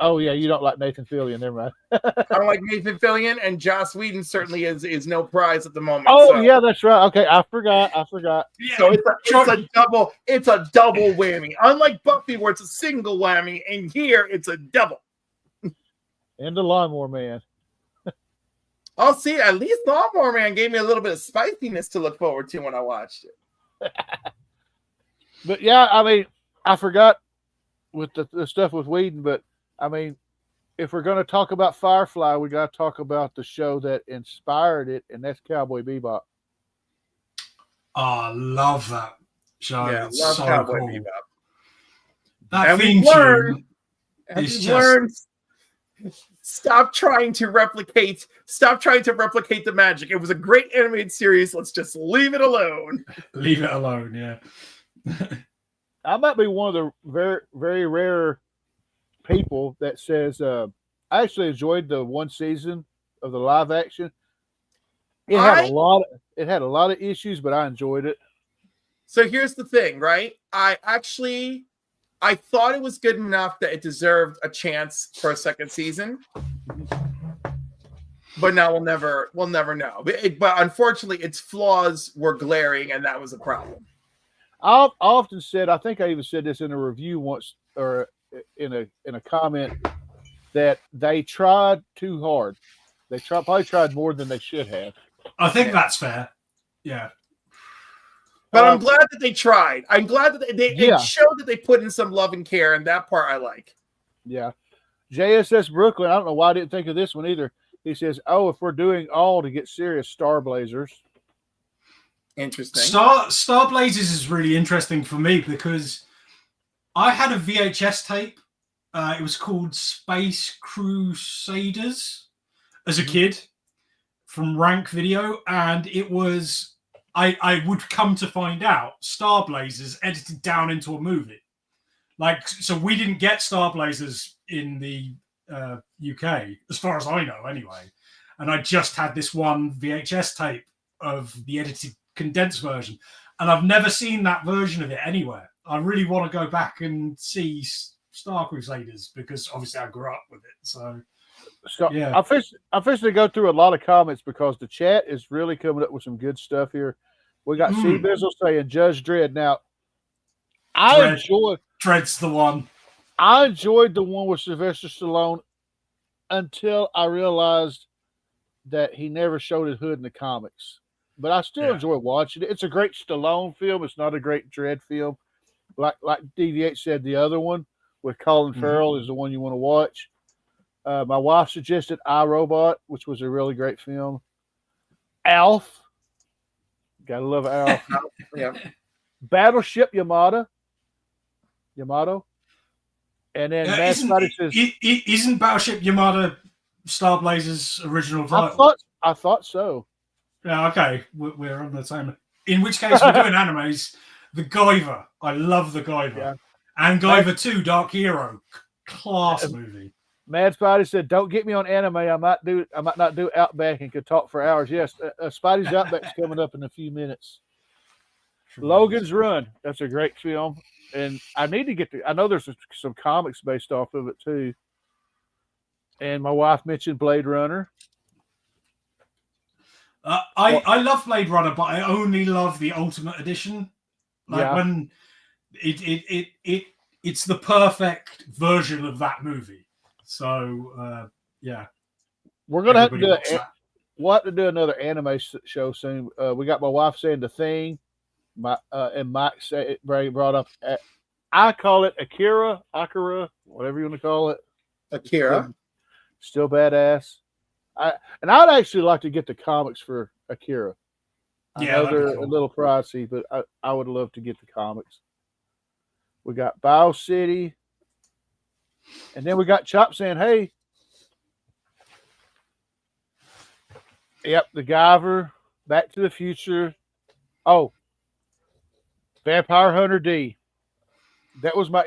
Oh yeah, you don't like Nathan Fillion, never mind. I don't like Nathan Fillion, and Joss Whedon certainly is no prize at the moment. Oh so. Yeah, that's right. Okay, I forgot. Yeah, so it's a double whammy. Unlike Buffy, where it's a single whammy, and here it's a double. And the Lawnmower Man. Oh, see, at least Lawnmower Man gave me a little bit of spiciness to look forward to when I watched it. But yeah, I mean, I forgot with the stuff with Whedon, but I mean, if we're going to talk about Firefly, we got to talk about the show that inspired it, and that's Cowboy Bebop. Oh, I love that show. Yeah, it's love so Cowboy cool. Bebop. That theme tune is just... Stop trying to replicate the magic. It was a great animated series. Let's just leave it alone. Leave it alone, yeah. I might be one of the very, very rare people that says I actually enjoyed the one season of the live action. It had a lot of issues, but I enjoyed it. So here's the thing, right? I thought it was good enough that it deserved a chance for a second season. But now we'll never know. But unfortunately, its flaws were glaring, and that was a problem. I've often said, I think I even said this in a review once, or in a comment, that they tried too hard. They probably tried more than they should have. I think that's fair. Yeah. But I'm glad that they tried. I'm glad that it showed that they put in some love and care, and that part I like. Yeah. JSS Brooklyn, I don't know why I didn't think of this one either. He says, oh, if we're doing all to get serious, Star Blazers. Interesting. Star Blazers is really interesting for me because I had a VHS tape. It was called Space Crusaders as a kid from Rank Video, and it was I would come to find out Star Blazers edited down into a movie. Like, so we didn't get Star Blazers in the UK, as far as I know, anyway. And I just had this one VHS tape of the edited condensed version, and I've never seen that version of it anywhere. I really want to go back and see Star Crusaders because obviously I grew up with it. So yeah, I'm fixing to go through a lot of comments because the chat is really coming up with some good stuff here. We got C Bizzle saying Judge Dredd. Now, Dredd's the one. I enjoyed the one with Sylvester Stallone until I realized that he never showed his hood in the comics. But I still enjoy watching it. It's a great Stallone film. It's not a great Dredd film. Like DV8 said, the other one with Colin Farrell is the one you want to watch. My wife suggested iRobot, which was a really great film. Alf. Gotta love Alf. Yeah. Battleship Yamato. And then Matt Spotty says, isn't Battleship Yamato Star Blazers' original title? I thought so. Yeah, okay. We're on the same. In which case, we're doing animes. The Guyver. I love The Guyver. Yeah. And Guyver 2, Dark Hero. Class movie. Mad Spidey said, "Don't get me on anime. I might not do Outback and could talk for hours." Yes, Spidey's Outback's coming up in a few minutes. Logan's Run. That's a great film, and I need to get I know there's some comics based off of it too. And my wife mentioned Blade Runner. I love Blade Runner, but I only love the Ultimate Edition. When it's the perfect version of that movie. So we're gonna have to do we'll have to do another anime show soon. We got my wife saying The Thing, and Mike brought up. I call it Akira, whatever you want to call it. Akira, still badass. I'd actually like to get the comics for Akira. I know they're a little pricey, but I would love to get the comics. We got Bow City. And then we got Chop saying, "Hey, yep, the Guyver, Back to the Future. Oh, Vampire Hunter D. That was my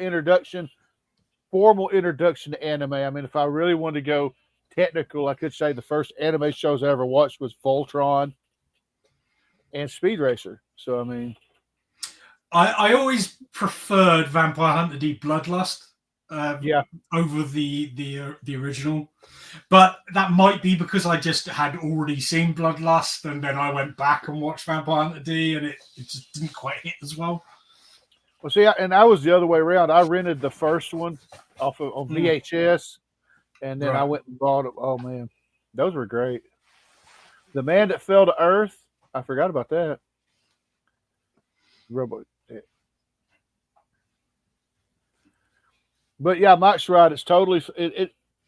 formal introduction to anime. I mean, if I really wanted to go technical, I could say the first anime shows I ever watched was Voltron and Speed Racer. So, I mean, I always preferred Vampire Hunter D Bloodlust. Over the original, but that might be because I just had already seen Bloodlust, and then I went back and watched Vampire Hunter D, and it just didn't quite hit as well. Well, see, and I was the other way around. I rented the first one off of on VHS, and then I went and bought it. Oh man, those were great. The Man That Fell to Earth. I forgot about that. Robot. But yeah, Mike's right. It's totally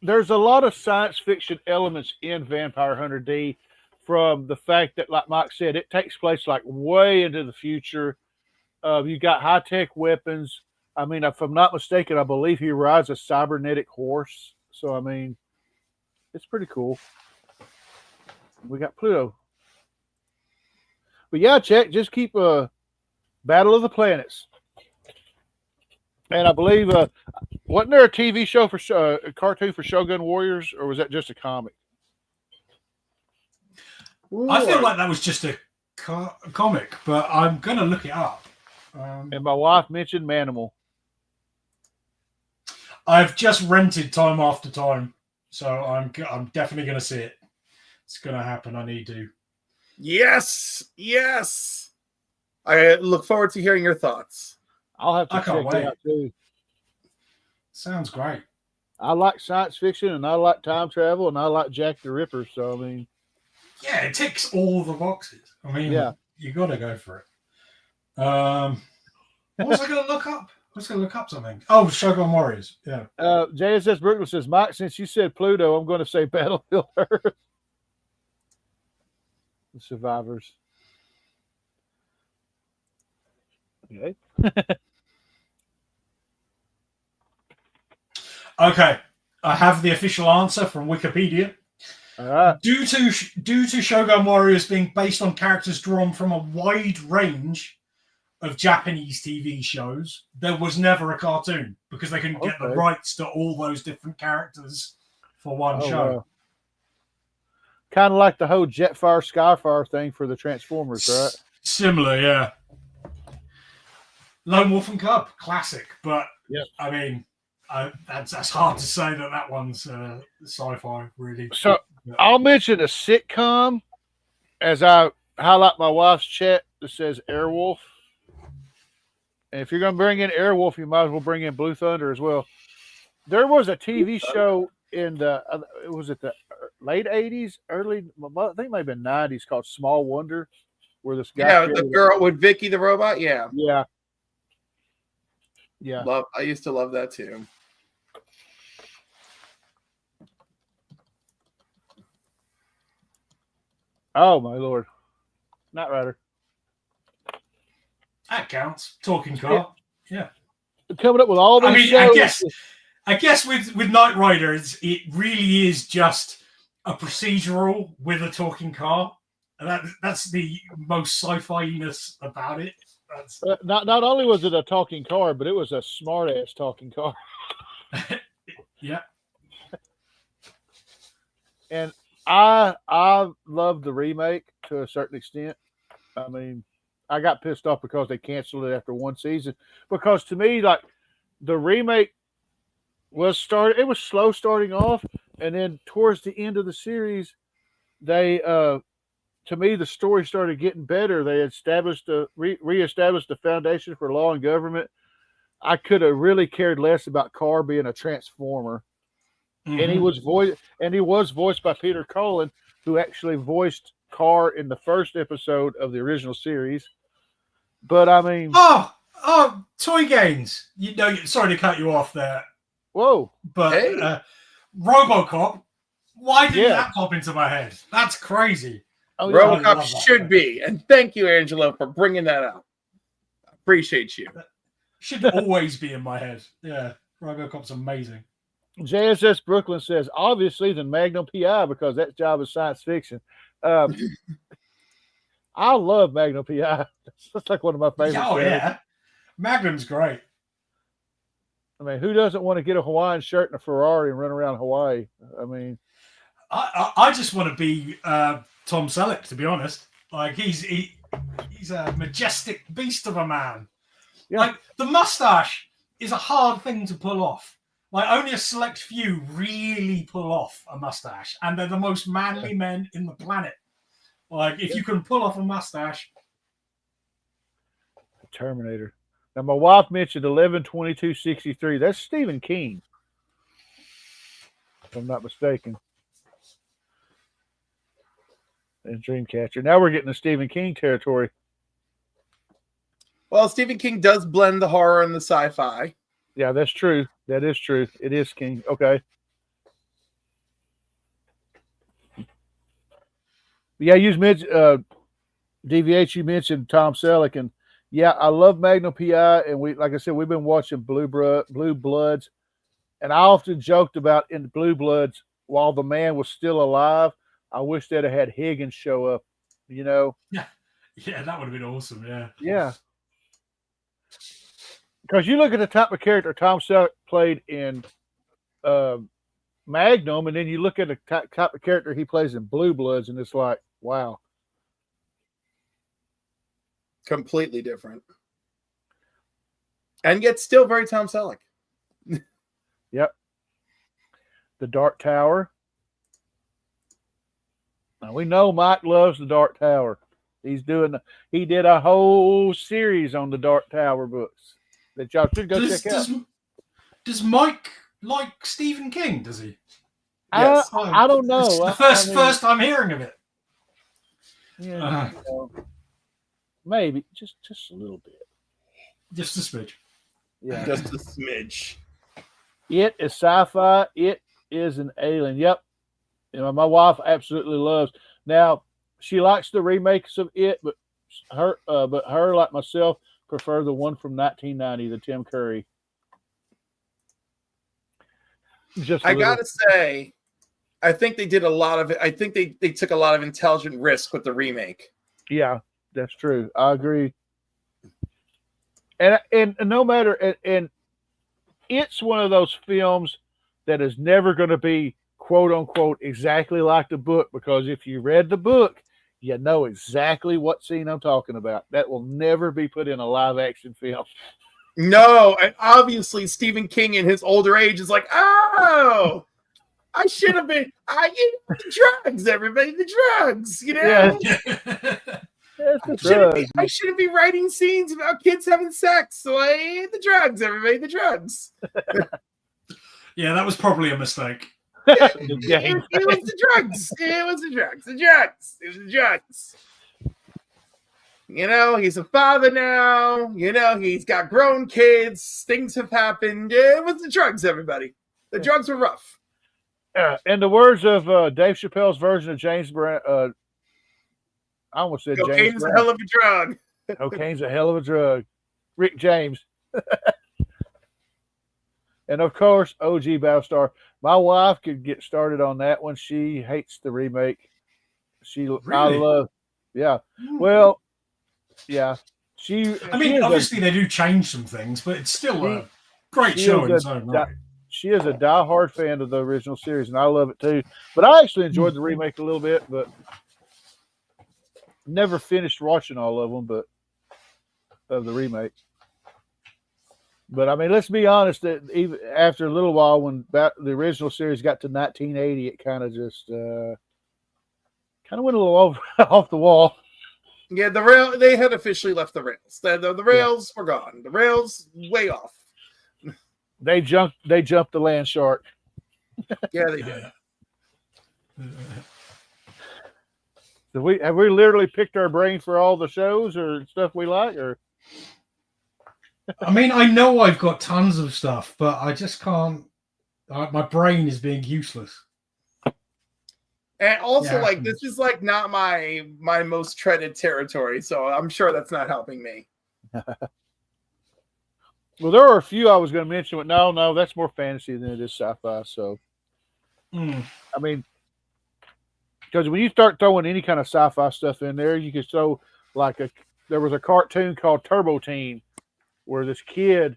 there's a lot of science fiction elements in Vampire Hunter D, from the fact that, like Mike said, it takes place like way into the future. You got high tech weapons. I mean, if I'm not mistaken, I believe he rides a cybernetic horse. So I mean, it's pretty cool. We got Pluto. But yeah, check. Just keep Battle of the Planets. And I believe, wasn't there a TV show for a cartoon for Shogun Warriors, or was that just a comic? I feel like that was just a comic, but I'm gonna look it up. And my wife mentioned Manimal. I've just rented Time After Time, so I'm definitely gonna see it. It's gonna happen. I need to. Yes. I look forward to hearing your thoughts. I'll have to check it out too. Sounds great. I like science fiction, and I like time travel, and I like Jack the Ripper. So I mean, yeah, it ticks all the boxes. I mean, you got to go for it. What was I going to look up? I was going to look up something. Oh, Shogun Warriors. Yeah. JSS Brooklyn says, Mike, since you said Pluto, I'm going to say Battlefield Earth. The Survivors. Okay. Okay, I have the official answer from Wikipedia. All right. Due to Shogun Warriors being based on characters drawn from a wide range of Japanese TV shows, there was never a cartoon because they couldn't get the rights to all those different characters for one show. Wow. Kind of like the whole Jetfire, Skyfire thing for the Transformers, right? Similar, yeah. Lone Wolf and Cub, classic. But, I mean, that's hard to say that one's sci-fi, really. So I'll mention a sitcom as I highlight my wife's chat that says Airwolf. And if you're going to bring in Airwolf, you might as well bring in Blue Thunder as well. There was a TV show in the late 80s, early, I think it might have been 90s, called Small Wonder, where this guy. Yeah, the girl with Vicky the robot. Yeah. Yeah. Yeah. I used to love that too. Oh, my Lord. Knight Rider. That counts. Talking car. Yeah. Coming up with all these shows. I guess with Knight Rider, it really is just a procedural with a talking car. And that's the most sci-fi-ness about it. Not only was it a talking car, but it was a smart-ass talking car. Yeah. And I love the remake to a certain extent. I mean, I got pissed off because they canceled it after one season. Because to me, like, the remake it was slow starting off, and then towards the end of the series, they to me the story started getting better. They established reestablished the foundation for law and government. I could have really cared less about Carr being a transformer. Mm-hmm. And he was voiced by Peter Cullen, who actually voiced Carr in the first episode of the original series. But I mean, Toy Games. Sorry to cut you off there. Whoa! But RoboCop. Why did that pop into my head? That's crazy. Oh, RoboCop should be, and thank you, Angelo, for bringing that up. Appreciate you. Should always be in my head. Yeah, RoboCop's amazing. JSS Brooklyn says, obviously, the Magnum PI, because that job is science fiction. I love Magnum PI. That's like one of my favorites. Oh, yeah. Magnum's great. I mean, who doesn't want to get a Hawaiian shirt and a Ferrari and run around Hawaii? I mean, I just want to be Tom Selleck, to be honest. Like, he's a majestic beast of a man. Yeah. Like, the mustache is a hard thing to pull off. Like, only a select few really pull off a mustache, and they're the most manly men in the planet. Like, if you can pull off a mustache. Terminator. Now, my wife mentioned 11/22/63. That's Stephen King, if I'm not mistaken. And Dreamcatcher. Now we're getting to Stephen King territory. Well, Stephen King does blend the horror and the sci-fi. Yeah, that's true. That is true. It is King. Okay. Yeah, you mentioned DVH. You mentioned Tom Selleck, and yeah, I love Magnum PI, and like I said, we've been watching Blue Bloods, and I often joked about in Blue Bloods while the man was still alive. I wish they'd have had Higgins show up. You know? Yeah, that would have been awesome. Yeah. Yeah. Because you look at the type of character Tom Selleck played in Magnum, and then you look at the type of character he plays in Blue Bloods, and it's like, wow. Completely different. And yet still very Tom Selleck. Yep. The Dark Tower. Now, we know Mike loves the Dark Tower. He did a whole series on the Dark Tower books that y'all should go check out. Does Mike like Stephen King? Does he? Yes. I don't know. It's the first I'm hearing of it. Yeah, maybe just a little bit. Just a smidge. Yeah, just a smidge. It is sci-fi. It is an alien. Yep. You know, my wife absolutely loves. Now, she likes the remakes of it, but her like myself, prefer the one from 1990, the Tim Curry. I gotta say, I think they did a lot of it. I think they took a lot of intelligent risk with the remake. Yeah, that's true. I agree. And no matter and it's one of those films that is never going to be quote unquote exactly like the book, because if you read the book, you know exactly what scene I'm talking about. That will never be put in a live action film. No, and obviously Stephen King in his older age is like, oh, I should have been. The drugs, everybody, the drugs. You know, I shouldn't be writing scenes about kids having sex. So the drugs, everybody, the drugs. Yeah, that was probably a mistake. It was the drugs. It was the drugs. The drugs. It was the drugs. You know, he's a father now. You know, he's got grown kids. Things have happened. It was the drugs, everybody. The drugs were rough. In the words of Dave Chappelle's version of James Brown, I almost said cocaine's a hell of a drug. Cocaine's a hell of a drug. Rick James. And of course, OG Battlestar. My wife could get started on that one. She hates the remake. Really? Yeah. Well, yeah. Obviously they do change some things, but it's still a great show in its own right. She is a diehard fan of the original series, and I love it too. But I actually enjoyed the remake a little bit, but never finished watching all of them, but of the remake. But I mean, let's be honest. That even after a little while, when the original series got to 1980, it kind of just went a little off the wall. Yeah, they had officially left the rails. The rails were gone. The rails way off. They jumped the land shark. Yeah, they did. Have we literally picked our brain for all the shows or stuff we like, or? I mean, I know I've got tons of stuff, but I just can't. My brain is being useless. And also, this is not my most treaded territory, so I'm sure that's not helping me. Well, there are a few I was going to mention, but no, that's more fantasy than it is sci-fi. So, I mean, because when you start throwing any kind of sci-fi stuff in there, you could throw there was a cartoon called Turbo Teen, where this kid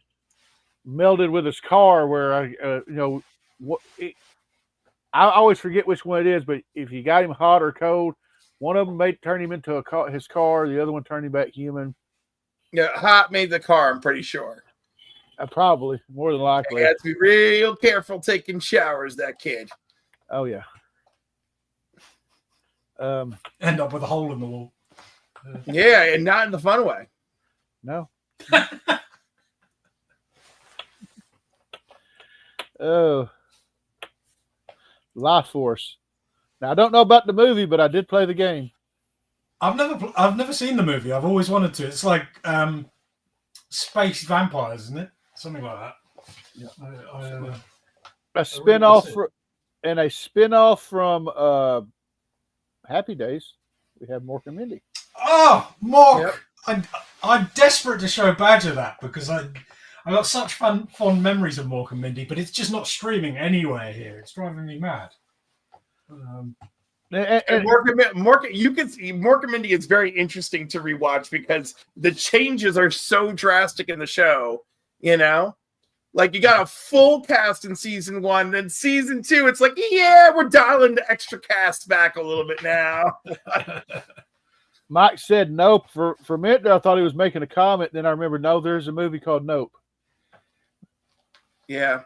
melded with his car. Where I always forget which one it is, but if you got him hot or cold, one of them may turn him into his car, the other one turned him back human. Yeah, hot made the car. I'm pretty sure. Probably, more than likely. You have to be real careful taking showers, that kid. Oh, yeah. End up with a hole in the wall. Yeah, and not in the fun way. No. Oh. Life Force. Now, I don't know about the movie, but I did play the game. I've never seen the movie. I've always wanted to. It's like space vampires, isn't it? Something like that. Yeah. A spin-off from Happy Days. We have Mork and Mindy. Oh, Mork! Yep. I'm desperate to show Badger that because I got such fond memories of Mork and Mindy, but it's just not streaming anywhere here. It's driving me mad. And Mork, you can see Mork and Mindy is very interesting to rewatch because the changes are so drastic in the show. You know, like you got a full cast in season 1, then season 2, it's like, yeah, we're dialing the extra cast back a little bit now. Mike said nope. For a minute there, I thought he was making a comment. Then I remember, no, there's a movie called Nope. Yeah.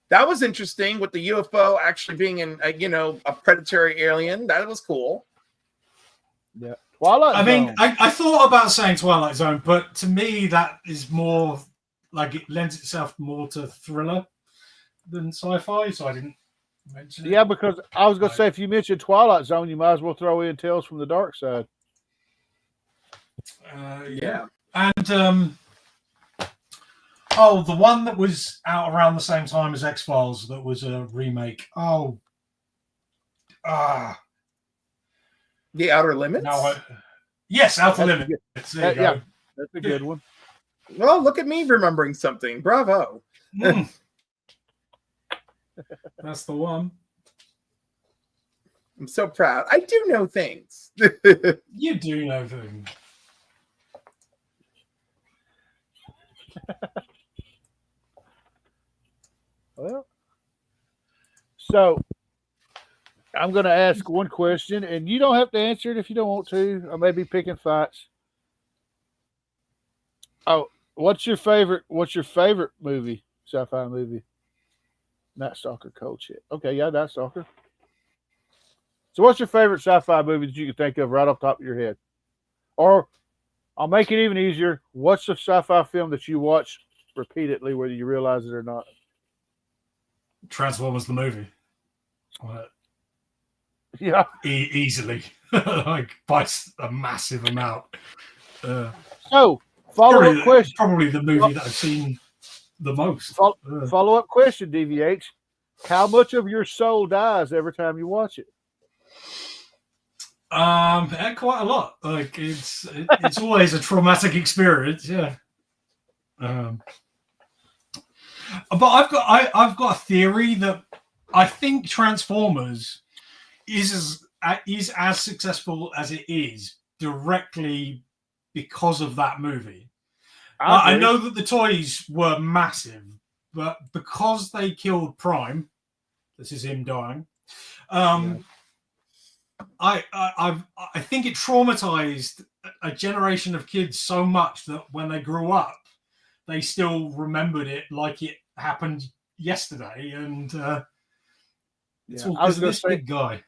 That was interesting with the UFO actually being a predatory alien. That was cool. Yeah. Twilight Zone. mean, I thought about saying Twilight Zone, but to me that is more like it lends itself more to thriller than sci-fi, so I didn't mention it. Yeah, because I was going to say, if you mentioned Twilight Zone, you might as well throw in Tales from the Dark Side. Yeah. And the one that was out around the same time as X-Files that was a remake. The Outer Limits? Yes, Outer Limits. Yeah, that's a good one. Well, look at me remembering something. Bravo. Mm. That's the one. I'm so proud. I do know things. You do know things. Well, so I'm going to ask one question, and you don't have to answer it if you don't want to. I may be picking fights. Oh, what's your favorite movie? Sci-fi movie? Night Stalker, Cold Shit. Okay, yeah, Night Stalker. So, what's your favorite sci-fi movie that you can think of right off the top of your head? Or I'll make it even easier. What's the sci-fi film that you watch repeatedly, whether you realize it or not? Transformers the movie. Yeah. Easily. Like by a massive amount. So, follow-up question. Probably the movie that I've seen the most. Follow-up question, DVH. How much of your soul dies every time you watch it? Quite a lot. Like it's always a traumatic experience. Yeah. But I've got a theory that I think Transformers is as successful as it is directly because of that movie. I know that the toys were massive, but because they killed Prime, this is him dying. I think it traumatized a generation of kids so much that when they grew up, they still remembered it like it happened yesterday. And it's all because of this big guy.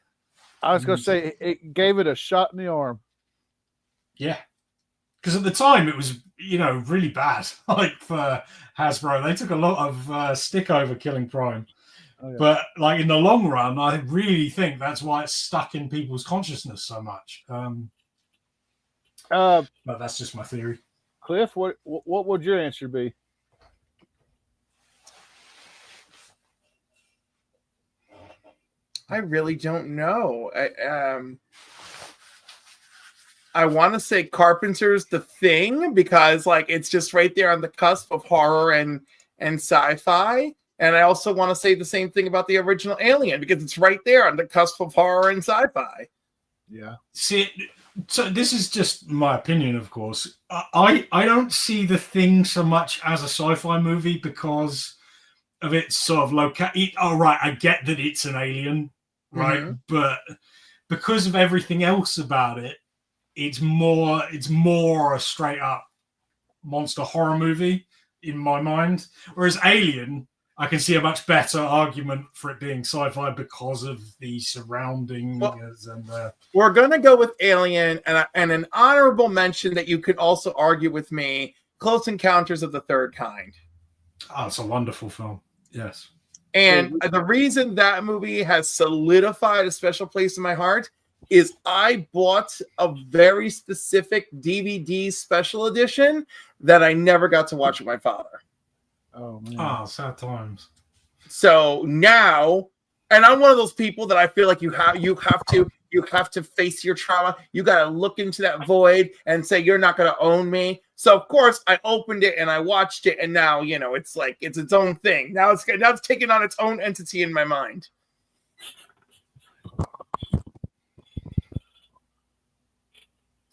I was going to say it gave it a shot in the arm. Yeah. Because at the time it was, really bad. Like for Hasbro, they took a lot of stick over killing Prime. Oh, yeah. But like in the long run, I really think that's why it's stuck in people's consciousness so much. But that's just my theory. Cliff, what would your answer be? I really don't know. I want to say Carpenter's The Thing because like it's just right there on the cusp of horror and sci-fi. And I also want to say the same thing about the original Alien because it's right there on the cusp of horror and sci-fi. Yeah. See, so this is just my opinion, of course. I don't see The Thing so much as a sci-fi movie because of its sort of oh, right, I get that it's an alien, right? Mm-hmm. But because of everything else about it, it's more a straight up monster horror movie in my mind. Whereas Alien, I can see a much better argument for it being sci-fi because of the surroundings. We're going to go with Alien and an honorable mention that you could also argue with me, Close Encounters of the Third Kind. Oh, it's a wonderful film. Yes. And the reason that movie has solidified a special place in my heart is I bought a very specific DVD special edition that I never got to watch with my father. Oh, man. Oh, sad times. So now, and I'm one of those people that I feel like you have to face your trauma. You got to look into that void and say, you're not going to own me. So of course I opened it and I watched it. And now, it's like, it's its own thing. Now it's taken on its own entity in my mind.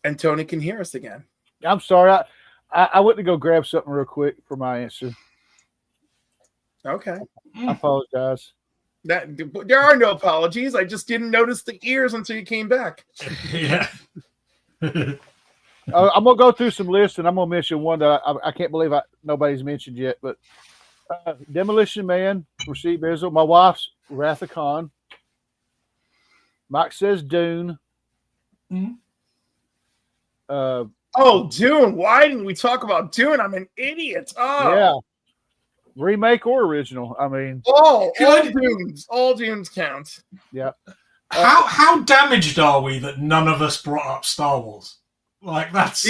And Tony can hear us again. I'm sorry. I went to go grab something real quick for my answer. Okay. I apologize. There are no apologies. I just didn't notice the ears until you came back. Yeah. I'm going to go through some lists, and I'm going to mention one that I can't believe nobody's mentioned yet. But Demolition Man, Receipt Bizzle. My wife's Wrath of Khan. Mike says Dune. Mm-hmm. Dune. Why didn't we talk about Dune? I'm an idiot. Oh. Yeah. Remake or original. I mean, all Dunes count. Yeah. How damaged are we that none of us brought up Star Wars? Like that's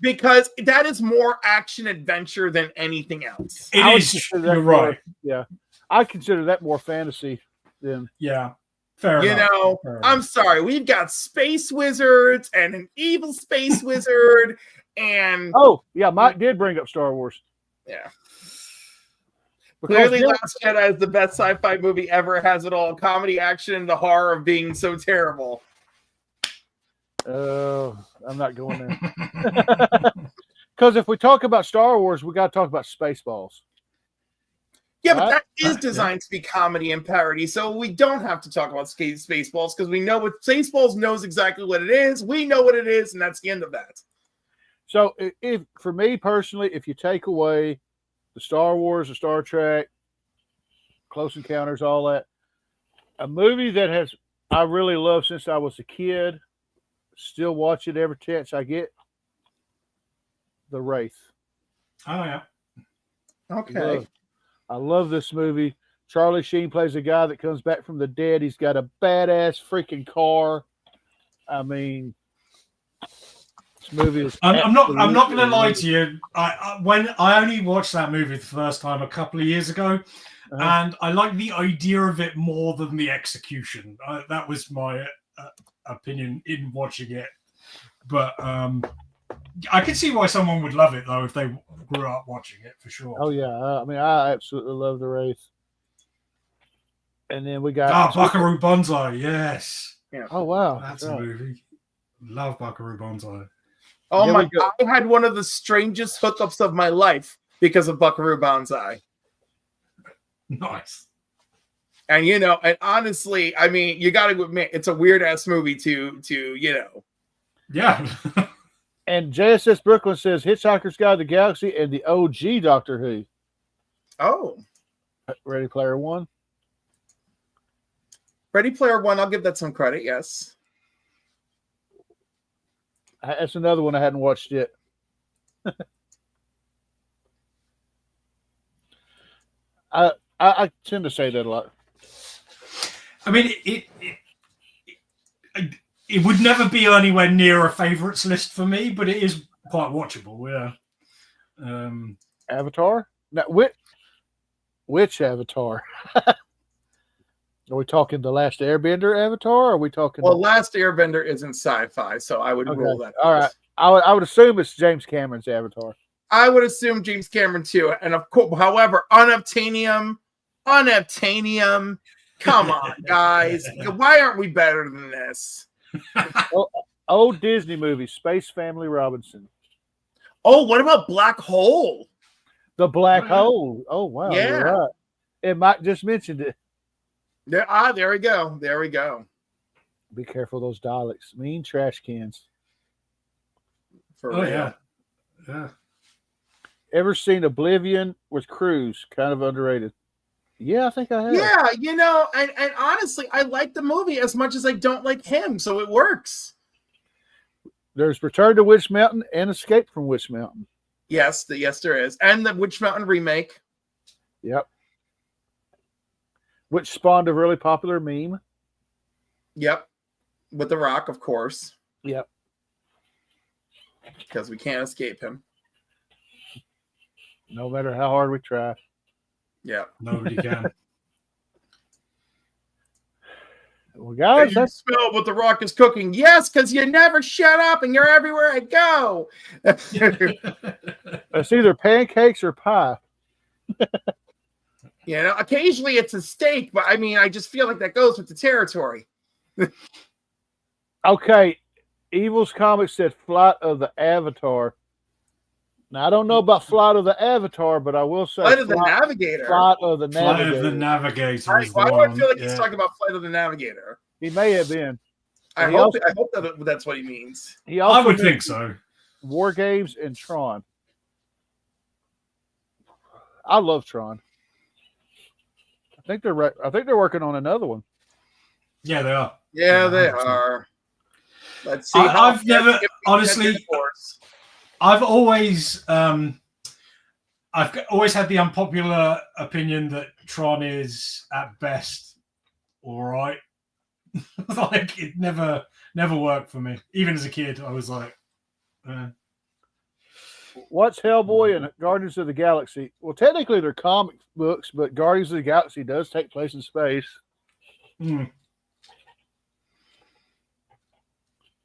because that is more action adventure than anything else. It is. You're right. Yeah, I consider that more fantasy than. Yeah. Fair enough. I'm sorry. We've got space wizards and an evil space wizard And Oh, yeah, Mike did bring up Star Wars. yeah. Because Clearly, Bill- Last Jedi is the best sci-fi movie ever. Has it all: comedy, action, the horror of being so terrible. I'm not going there. Because if we talk about Star Wars, we got to talk about Spaceballs. Yeah, but Right? that is designed to be comedy and parody, so we don't have to talk about Spaceballs because we know what Spaceballs knows exactly what it is. We know what it is, and that's the end of that. So, if for me personally, if you take away the Star Wars, the Star Trek, Close Encounters, all that, a movie that I really love since I was a kid, still watch it every chance I get, The Wraith. Oh yeah. Okay. I love this movie. Charlie Sheen plays a guy that comes back from the dead. He's got a badass freaking car. I mean, this movie is. I'm not going to lie to you. When I only watched that movie the first time a couple of years ago, and I like the idea of it more than the execution. That was my opinion in watching it. But I can see why someone would love it though if they grew up watching it for sure. Oh yeah, I mean, I absolutely love The Wraith. And then we got Buckaroo Banzai. Yes. Yeah. Oh wow, That's a movie. Love Buckaroo Banzai. Oh my God! I had one of the strangest hookups of my life because of Buckaroo Banzai. Nice. And and honestly, I mean, you got to admit, it's a weird ass movie to Yeah. And JSS Brooklyn says Hitchhiker's Guide to the Galaxy and the OG Doctor Who. Oh, Ready Player One. Ready Player One. I'll give that some credit. Yes. That's another one I hadn't watched yet. I tend to say that a lot. I mean, it would never be anywhere near a favorites list for me, but it is quite watchable. Yeah. Avatar? No, which Avatar? Are we talking the Last Airbender Avatar? Or are we talking? Well, Last Airbender isn't sci-fi, so I would rule that. All right. I would assume it's James Cameron's Avatar. I would assume James Cameron too, and of course, however, unobtainium. Come on, guys, why aren't we better than this? Old Disney movie, Space Family Robinson. Oh, what about Black Hole? The Black Hole. Oh wow, yeah. You're right. And Mike just mentioned it. There we go. There we go. Be careful of those Daleks. Mean trash cans. For real. Yeah. Yeah. Ever seen Oblivion with Cruise? Kind of underrated. Yeah, I think I have. Yeah, and honestly, I like the movie as much as I don't like him, so it works. There's Return to Witch Mountain and Escape from Witch Mountain. Yes, there is. And the Witch Mountain remake. Yep. Which spawned a really popular meme. Yep. With The Rock, of course. Yep. Because we can't escape him. No matter how hard we try. Yeah. Nobody can. Well, guys, you smell what The Rock is cooking. Yes, because you never shut up and you're everywhere I go. it's either pancakes or pie. Occasionally it's a steak, but I mean, I just feel like that goes with the territory. Okay. Evil's Comics said Flight of the Avatar. Now, I don't know about Flight of the Avatar, but I will say Flight of the Navigator. Flight of the Navigator. Flight of the Navigator. Why do I feel like he's talking about Flight of the Navigator? He may have been. I hope that's what he means. I would think so. War Games and Tron. I love Tron. I think they're working on another one. Yeah, they are. Yeah, they are. Let's see. I've never honestly. I've always had the unpopular opinion that Tron is at best all right. Like it never worked for me. Even as a kid, I was like, What's Hellboy and Guardians of the Galaxy? Well, technically they're comic books, but Guardians of the Galaxy does take place in space.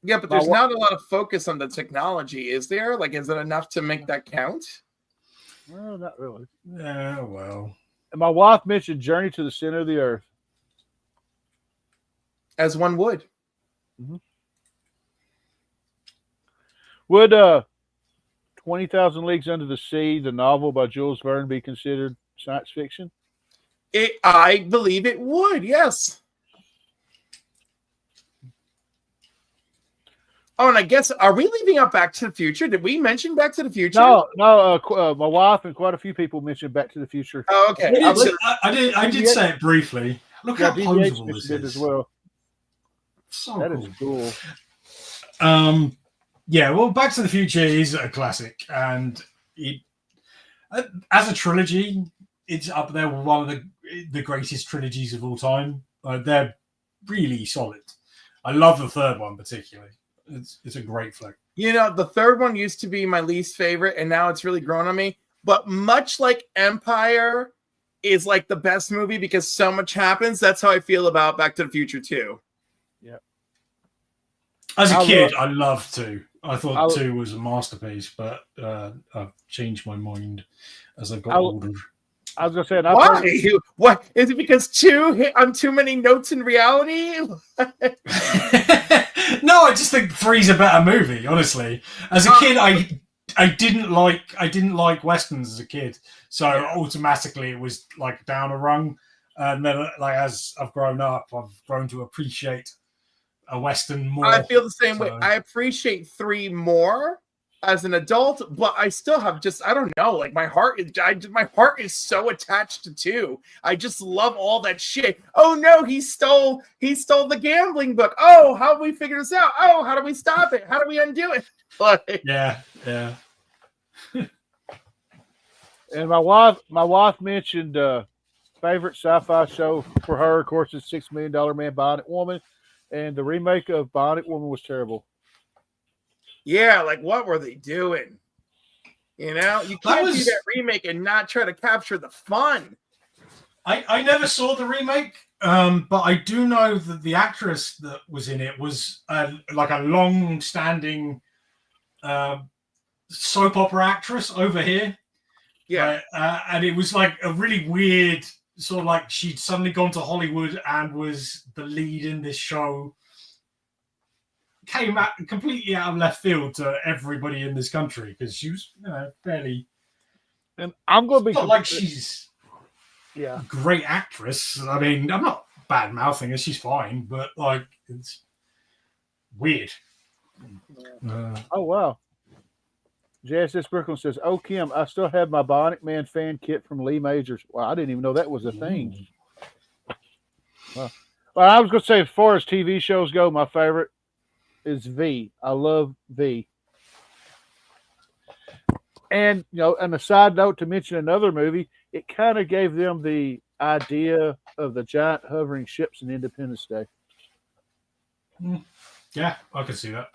Yeah, but there's not a lot of focus on the technology, is there? Like, is it enough to make that count? Well, not really. Yeah, well. And my wife mentioned Journey to the Center of the Earth. As one would. Mm-hmm. Would 20,000 Leagues Under the Sea, the novel by Jules Verne, be considered science fiction? I believe it would, yes. Oh, and I guess, are we leaving out Back to the Future? Did we mention Back to the Future? No. My wife and quite a few people mentioned Back to the Future. Oh, okay. I did say it briefly. Look how posable this is. As well. So that cool. is cool. Yeah, well, Back to the Future is a classic, and it, as a trilogy, it's up there with one of the greatest trilogies of all time. They're really solid. I love the third one particularly. It's a great flick. You know, the third one used to be my least favorite, and now it's really grown on me. But much like Empire is like the best movie because so much happens, that's how I feel about Back to the Future 2. Yeah. As a kid, I loved 2. I thought 2 was a masterpiece, but I've changed my mind as I got older. I was going to say, why? What is it? Because 2 hit on too many notes in reality? No, I just think 3's a better movie. Honestly, as a kid, I didn't like westerns as a kid, so automatically it was like down a rung. And then, like as I've grown up, I've grown to appreciate a western more. I feel the same way. I appreciate 3 more as an adult, but I still have I don't know, like my heart is so attached to 2. I just love all that shit. Oh no, he stole the gambling book. Oh, how do we figure this out? Oh, how do we stop it? How do we undo it? Like, yeah. And my wife mentioned favorite sci-fi show for her, of course, is $6 Million Man, Bionic Woman, and the remake of Bionic Woman was terrible. Yeah, like what were they doing? You know, you can't do that remake and not try to capture the fun. I never saw the remake, but I do know that the actress that was in it was like a long-standing soap opera actress over here. Yeah, and it was like a really weird sort of like she'd suddenly gone to Hollywood and was the lead in this show. Came out completely out of left field to everybody in this country because she was, fairly. And I'm going to be not like she's a great actress. I mean, I'm not bad mouthing her; she's fine, but like it's weird. Oh wow! JSS Brooklyn says, "Oh Kim, I still have my Bionic Man fan kit from Lee Majors." Wow, I didn't even know that was a thing. Well, I was going to say, as far as TV shows go, my favorite is V. I love V. And, and a side note to mention another movie, it kind of gave them the idea of the giant hovering ships in Independence Day. Yeah, I can see that.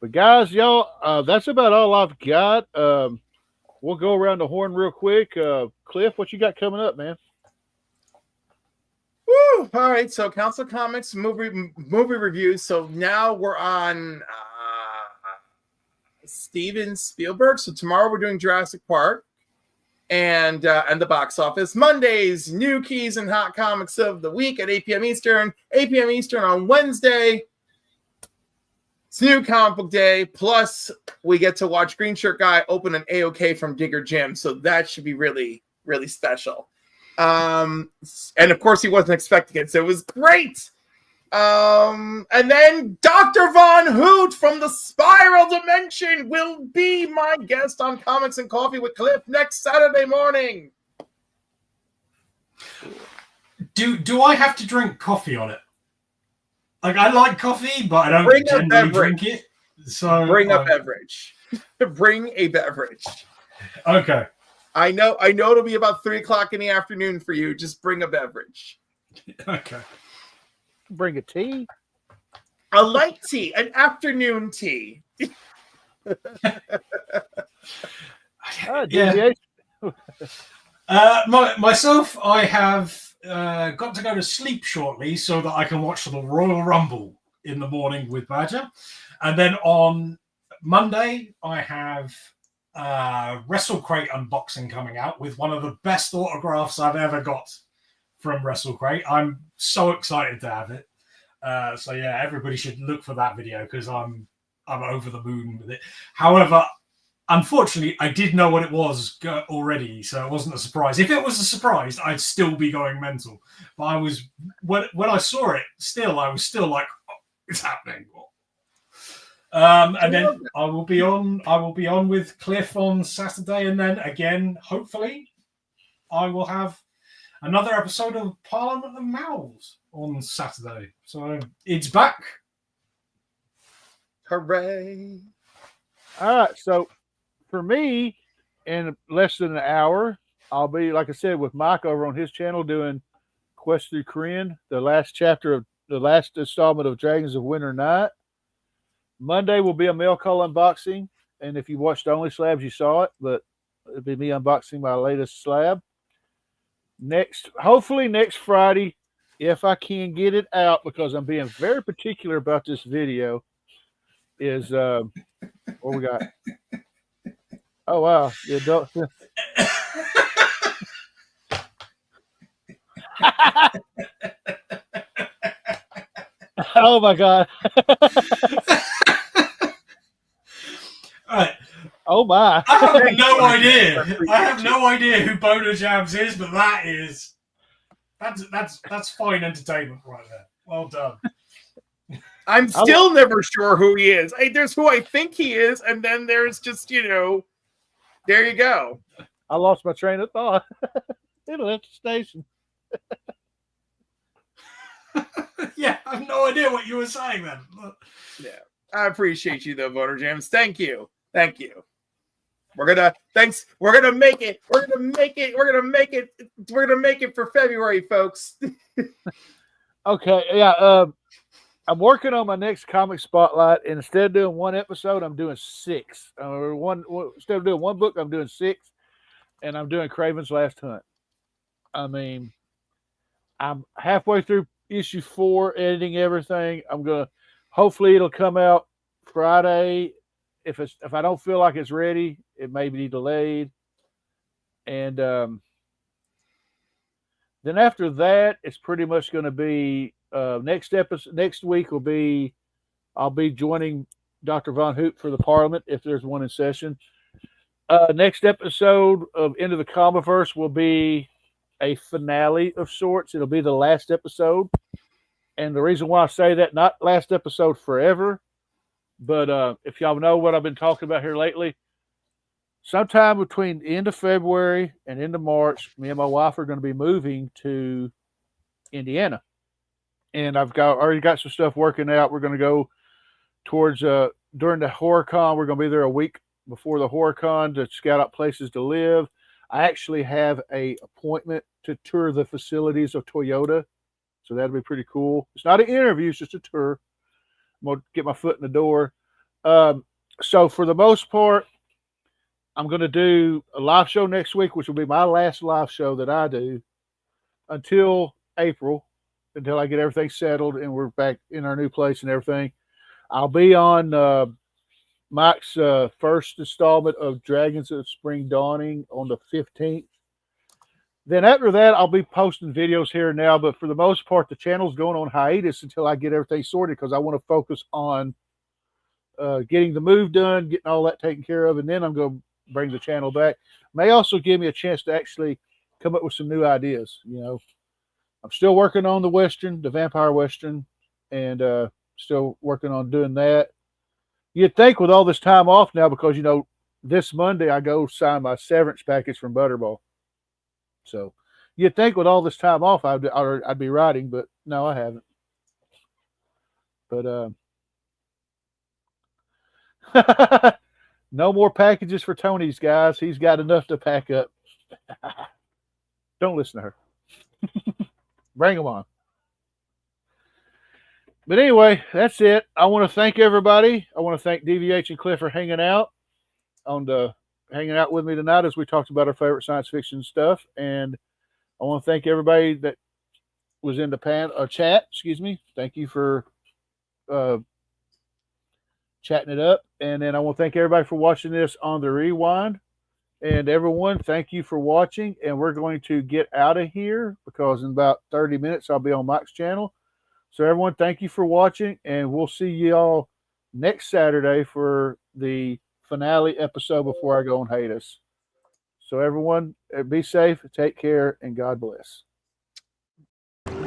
But guys, y'all, that's about all I've got. We'll go around the horn real quick. Cliff, what you got coming up, man? Woo! All right, so Council Comics movie reviews. So now we're on Steven Spielberg. So tomorrow we're doing Jurassic Park and the box office. Mondays, new keys and hot comics of the week at 8 p.m. Eastern. 8 p.m. Eastern on Wednesday. It's new comic book day. Plus, we get to watch Green Shirt Guy open an AOK from Digger Jim. So that should be really, really special. And of course he wasn't expecting it, so it was great. And then Dr. Von Hoot from the Spiral Dimension will be my guest on Comics and Coffee with Cliff next Saturday morning. Do I have to drink coffee on it? Like, I like coffee, but I don't generally drink it. So bring a beverage. Bring a beverage. Okay. I know it'll be about 3:00 in the afternoon for you. Just bring a beverage. Okay. Bring a tea? A light tea, an afternoon tea. Yeah. Myself, I have got to go to sleep shortly so that I can watch the Royal Rumble in the morning with Badger. And then on Monday, I have Wrestle Crate unboxing coming out with one of the best autographs I've ever got from Wrestle Crate. I'm so excited to have it. So yeah, everybody should look for that video because I'm over the moon with it. However, unfortunately, I did know what it was already, so it wasn't a surprise. If it was a surprise, I'd still be going mental. But I was when I saw it, I was still like, oh, it's happening. And then I will be on with Cliff on Saturday, and then again, hopefully, I will have another episode of Parliament of Mouths on Saturday. So it's back. Hooray! All right, so for me, in less than an hour, I'll be, like I said, with Mike over on his channel doing Quest Through Korean, the last chapter of the last installment of Dragons of Winter Night. Monday will be a mail call unboxing, and if you watched Only Slabs, you saw it, but it'll be me unboxing my latest slab. Hopefully next Friday, if I can get it out, because I'm being very particular about this video, is what we got. Oh wow, the adult. Oh my god. Right. Oh my. I have no idea. I have no idea who Boner Jams is, but that's fine entertainment right there. Well done. I'm still never sure who he is. There's who I think he is, and then there's just, there you go. I lost my train of thought. It'll hit the station. Yeah, I have no idea what you were saying then. Yeah, I appreciate you though, Voter Jams. Thank you. We're gonna make it. We're gonna make it for February, folks. Okay, yeah. I'm working on my next comic spotlight, and instead of doing one episode, I'm doing 6. Instead of doing one book, I'm doing 6, and I'm doing Craven's Last Hunt. I mean, I'm halfway through issue 4, editing everything. Hopefully it'll come out Friday. If I don't feel like it's ready, it may be delayed. And then after that, it's pretty much going to be next week will be I'll be joining Dr. Von Hoop for the Parliament if there's one in session. Next episode of Into the Comiverse will be a finale of sorts. It'll be the last episode. And the reason why I say that, not last episode forever, but if y'all know what I've been talking about here lately, sometime between the end of February and end of March, me and my wife are going to be moving to Indiana. And I've already got some stuff working out. We're going to go towards during the HorrorCon. We're going to be there a week before the HorrorCon to scout out places to live. I actually have an appointment to tour the facilities of Toyota, so that'll be pretty cool. It's not an interview; it's just a tour. I'm going to get my foot in the door. So for the most part, I'm going to do a live show next week, which will be my last live show that I do until April, until I get everything settled and we're back in our new place and everything. I'll be on Mike's first installment of Dragons of Spring Dawning on the 15th. Then after that, I'll be posting videos here and now, but for the most part, the channel's going on hiatus until I get everything sorted because I want to focus on getting the move done, getting all that taken care of, and then I'm going to bring the channel back. May also give me a chance to actually come up with some new ideas. I'm still working on the Vampire Western, and still working on doing that. You'd think with all this time off now, because, this Monday I go sign my severance package from Butterball. So you'd think with all this time off I'd be writing, but no, I haven't. But no more packages for Tony's, guys. He's got enough to pack up. Don't listen to her. Bring them on. But anyway, that's it. I want to thank everybody. I want to thank DVH and Cliff for hanging out with me tonight as we talked about our favorite science fiction stuff. And I want to thank everybody that was in the chat. Excuse me. Thank you for chatting it up. And then I want to thank everybody for watching this on the rewind. And everyone, thank you for watching. And we're going to get out of here because in about 30 minutes I'll be on Mike's channel. So everyone, thank you for watching, and we'll see y'all next Saturday for the finale episode before I go on hiatus. So everyone, be safe, take care, and God bless.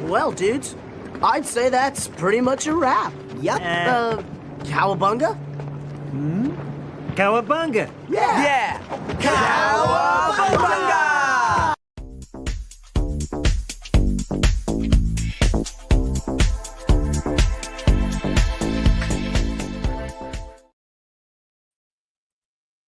Well, dudes, I'd say that's pretty much a wrap. Yep. Cowabunga? Cowabunga. Yeah. Cowabunga!